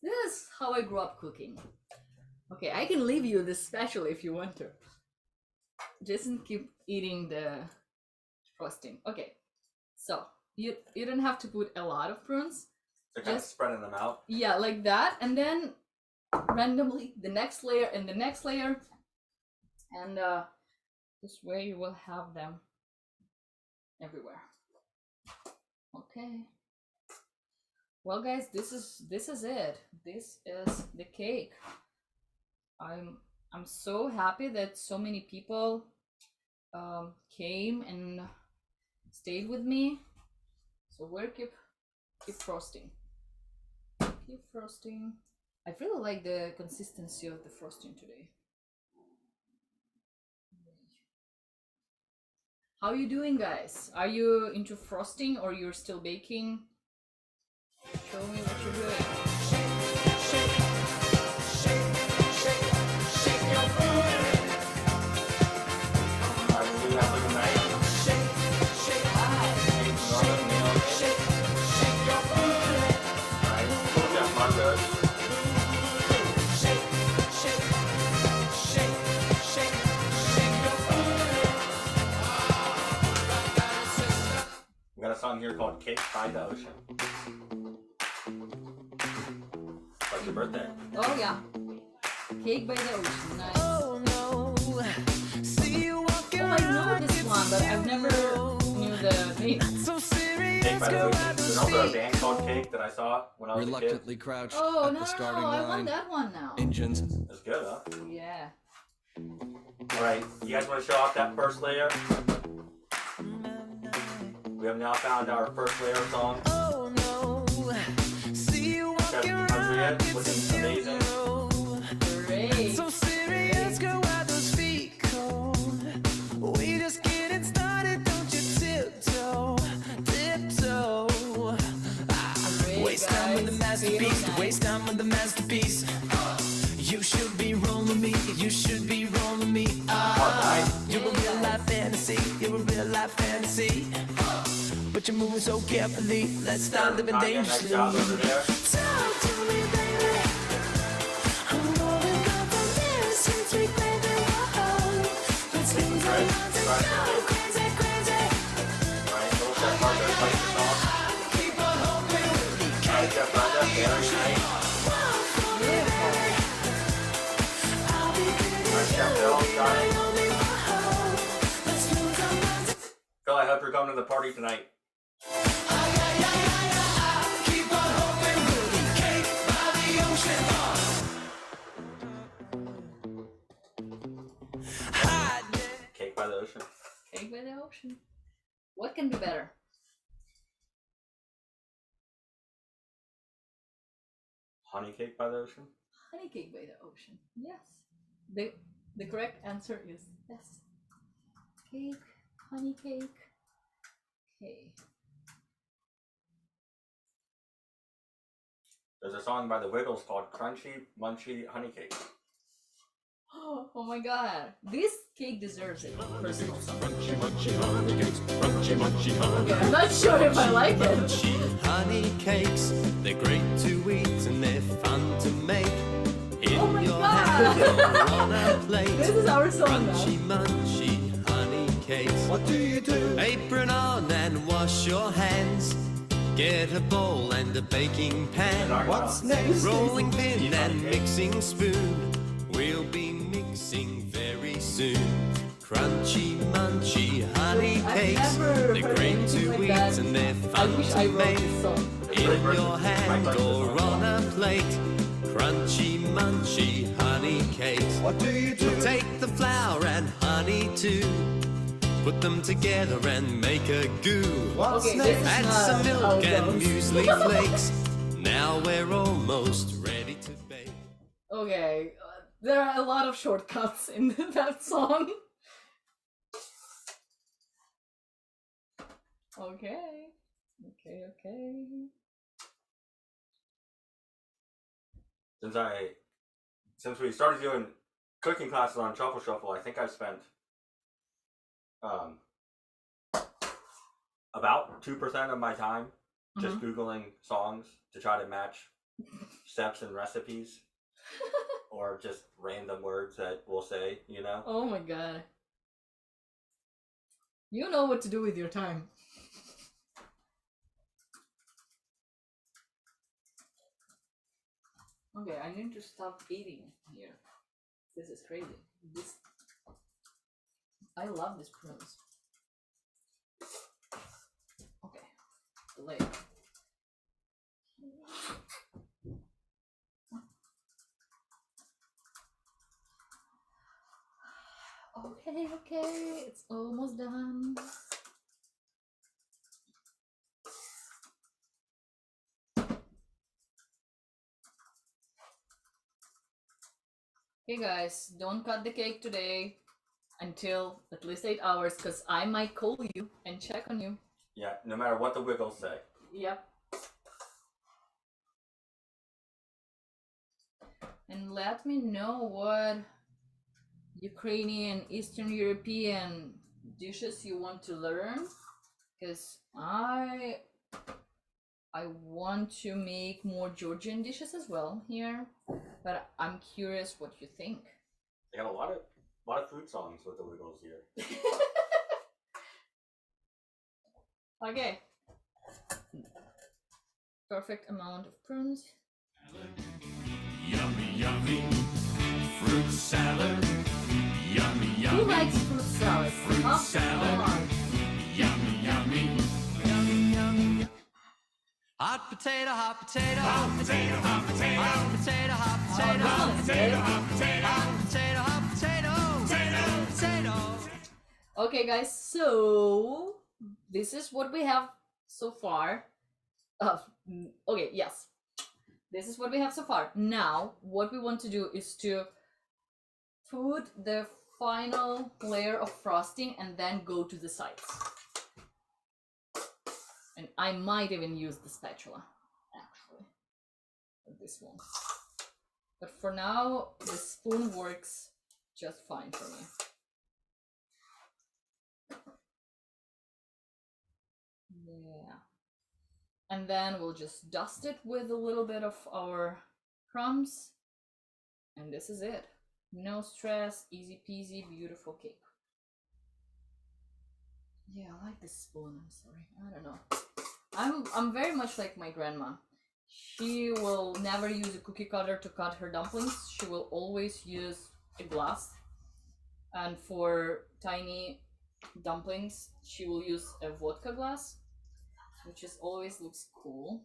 This is how I grew up cooking. Okay, I can leave you this spatula if you want to. Just keep eating the frosting. Okay, so you don't have to put a lot of prunes. They're kind of spreading them out. Yeah, like that, and then randomly the next layer and the next layer, and this way you will have them everywhere. Okay. Well, guys, this is it. This is the cake. I'm so happy that so many people came and stayed with me. So we'll keep frosting. Keep frosting. I really like the consistency of the frosting today. How are you doing, guys? Are you into frosting or you're still baking? Show me what you're doing. We got a song here called Cake by the Ocean. It's your birthday. Oh yeah. Cake by the Ocean. Nice. Oh no, see you walking Oh, I know this one, but I've never knew the name. so serious. Cake by the Ocean. There's also a band called Cake that I saw when I was a kid. Reluctantly crouched Oh at no, the starting no, I want line. that one now. Engines. That's good, huh? Yeah. Alright, you guys want to show off that first layer? We have now found our first layer song. Oh no, see you walking Andrea, looking amazing. Great. so serious, girl, why those feet cold? We just getting started, don't you tiptoe, tiptoe. Great, Waste time with the guys. masterpiece, Feel waste time with the masterpiece. You should be rolling me, you should be rolling me. You're a real life fantasy, you're a real life fantasy. But you're moving so carefully, let's start living Tanya, nice job over dangerously. there. Talk to me, baby. I'm rolling up from there since we played the wall. Let's lose our minds and go crazy, crazy. Alright, little Chef Martha plays the song. Keep on hoping we'll be Alright, Chef Martha, very nice. Walk for me, baby. I'll be Alright, Chef Bill, got it. Let's lose our minds. Phil, I hope you're coming to the party tonight. Keep on hoping we'll be cake by the ocean. Cake by the Ocean. Cake by the Ocean. What can be better? Honey Cake by the Ocean. Honey cake by the ocean. Yes. The correct answer is yes. Cake, honey cake. Okay. There's a song by the Wiggles called Crunchy Munchy Honey Cake. Oh my god. This cake deserves it. Personal song. Crunchy, munchy honey cakes. Crunchy, munchy honey Okay, I'm not sure if I like it. Crunchy honey cakes. They're great to eat and they're fun to make. In Oh my your God. hand or on a plate. This is our song now. Crunchy, munchy honey cakes. What do you do? Apron on and wash your hands. Get a bowl and a baking pan. What's next? Rolling pin and mixing spoon. We'll be mixing very soon. Crunchy, munchy honey I've cakes. never They're heard great anything to like eat that. and they're I fun wish to I wrote make. this song. In your hand or on a plate. Crunchy, munchy honey cakes. What do you do? Take the flour and honey too. Put them together and make a goo. Okay, this is Add not some how milk it and goes. muesli flakes. Now we're almost ready to bake. Okay, there are a lot of shortcuts in that song. Okay, okay. Since we started doing cooking classes on Truffle Shuffle, I think I've spent about 2% of my time just Googling songs to try to match steps and recipes or just random words that we'll say, you know? Oh my god. You know what to do with your time. Okay, I need to stop eating here. This is crazy. This I love these prunes. Okay, the layer. Okay, it's almost done. Hey guys, don't cut the cake today until at least 8 hours, because I might call you and check on you. Yeah, no matter what the wiggles say. Yep. And let me know what Ukrainian, Eastern European dishes you want to learn, because I want to make more Georgian dishes as well here, but I'm curious what you think. They got a lot of food songs with the wiggles here. Okay. Perfect amount of prunes. Yummy, yummy. Fruit salad. Yummy, yummy. Who likes fruit salad? Fruit Come salad. on. Yummy, yummy. Yummy, yummy. Hot potato, hot potato. Hot potato, hot potato. Hot potato, hot potato. Hot potato, hot potato. Hot potato, hot potato. Potato, potato. Okay, guys, so this is what we have so far. Okay, yes. This is what we have so far. Now, what we want to do is to put the final layer of frosting and then go to the sides. And I might even use the spatula, actually, but this one. But for now, the spoon works just fine for me. Yeah. And then we'll just dust it with a little bit of our crumbs. And this is it. No stress, easy peasy, beautiful cake. Yeah, I like this spoon, I'm sorry. I don't know. I'm very much like my grandma. She will never use a cookie cutter to cut her dumplings. She will always use a glass. And for tiny dumplings, she will use a vodka glass, which is always looks cool.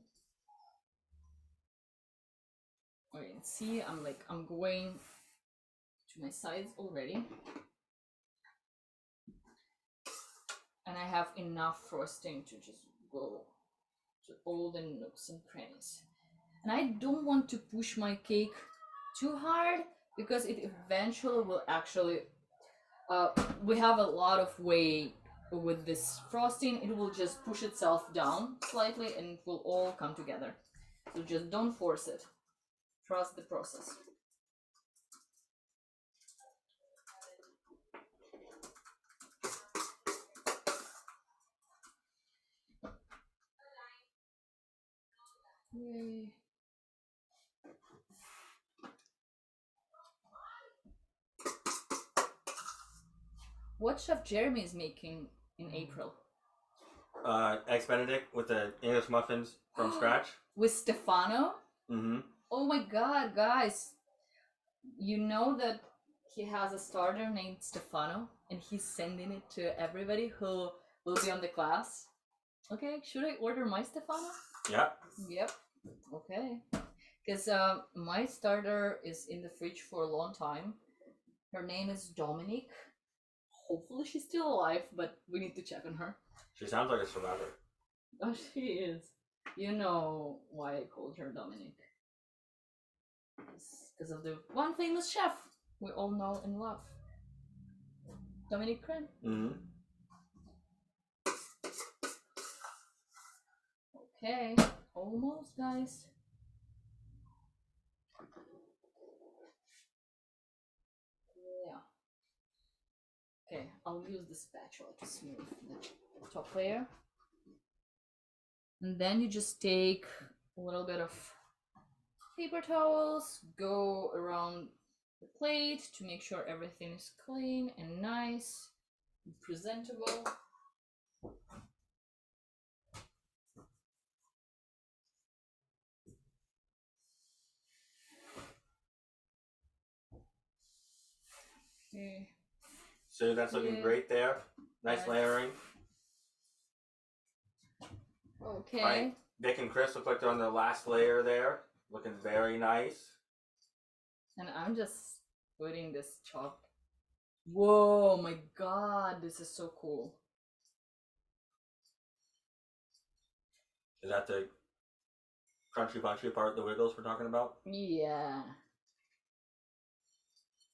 Okay, see, I'm going to my sides already. And I have enough frosting to just go to all the nooks and crannies. And I don't want to push my cake too hard, because it eventually will actually, we have a lot of weight with this frosting. It will just push itself down slightly and it will all come together. So just don't force it. Trust the process. Yay. What Chef Jeremy is making in April? Eggs Benedict with the English muffins from scratch. With Stefano? Mm-hmm. Oh my god, guys. You know that he has a starter named Stefano and he's sending it to everybody who will be on the class. Okay, should I order my Stefano? Yeah. Yep. Okay. Because my starter is in the fridge for a long time. Her name is Dominique. Hopefully she's still alive, but we need to check on her. She sounds like a survivor. Oh, she is. You know why I called her Dominique. Because of the one famous chef we all know and love. Dominique Crenn. Mm-hmm. Okay, almost, guys. Yeah. Okay, I'll use the spatula to smooth the top layer. And then you just take a little bit of paper towels, go around the plate to make sure everything is clean and nice and presentable. Okay. So that's looking Yeah. great there. Nice Yes. layering. Okay. Right. Vic and Chris look like they're on the last layer there. Looking very nice. And I'm just putting this chopped. Whoa, my god, this is so cool. Is that the crunchy punchy part, the wiggles we're talking about? Yeah.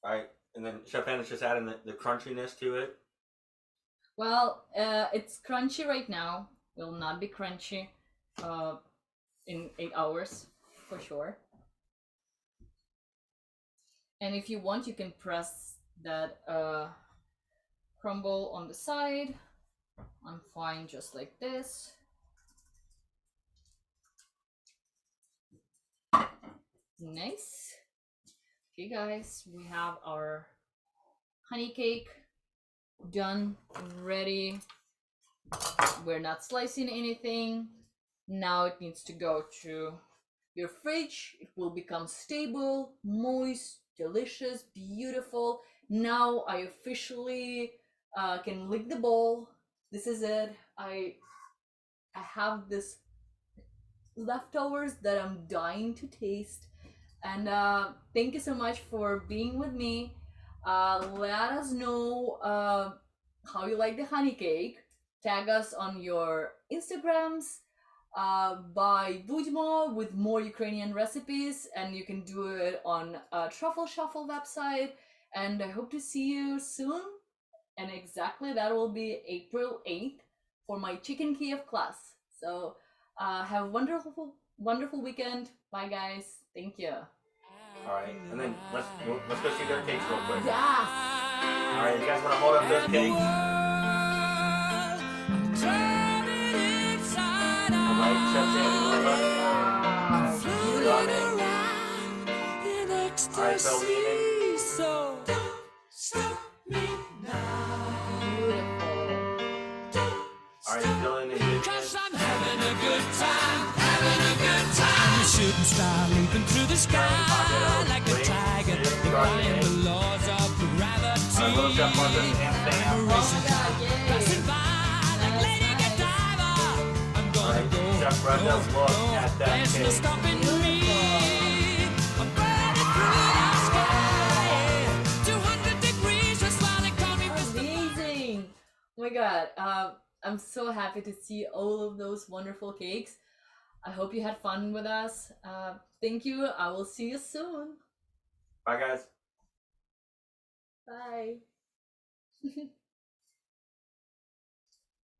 Right. And then Chef Anna's just adding the crunchiness to it. Well, it's crunchy right now. Will not be crunchy in 8 hours for sure. And if you want, you can press that crumble on the side. I'm fine just like this. Nice. Okay guys, we have our honey cake done, ready. We're not slicing anything. Now it needs to go to your fridge. It will become stable, moist, delicious, beautiful. Now I officially can lick the bowl. This is it. I have this leftovers that I'm dying to taste. And thank you so much for being with me. Let us know how you like the honey cake. Tag us on your Instagrams. Buy Budmo with more Ukrainian recipes, and you can do it on Truffle Shuffle website. And I hope to see you soon. And exactly that will be April 8th for my Chicken Kiev class. So have a wonderful weekend. Bye guys. Thank you. All right. And then let's go see their cakes real quick. Yes. All right. You guys want to hold up those cakes? All right. Chef Sandy, all right, Phil Lehman. So don't stop me now. Beautiful. All right, Dylan and Vivian. Cause I'm having a good time, having a good time. The shooting star leaping through the sky like a tiger, defying the laws of gravity. Little Chef Martha and Sam. I'm racing, Oh, yay. passing by like That's Lady nice. Godiva. I'm gonna Alright, go, Chef Brenda's go, look go. at that There's no cake. stopping me. I'm burning through the sky. 200 degrees, just while they call me Mr. Amazing. Oh my god. I'm so happy to see all of those wonderful cakes. I hope you had fun with us. Thank you. I will see you soon. Bye, guys. Bye.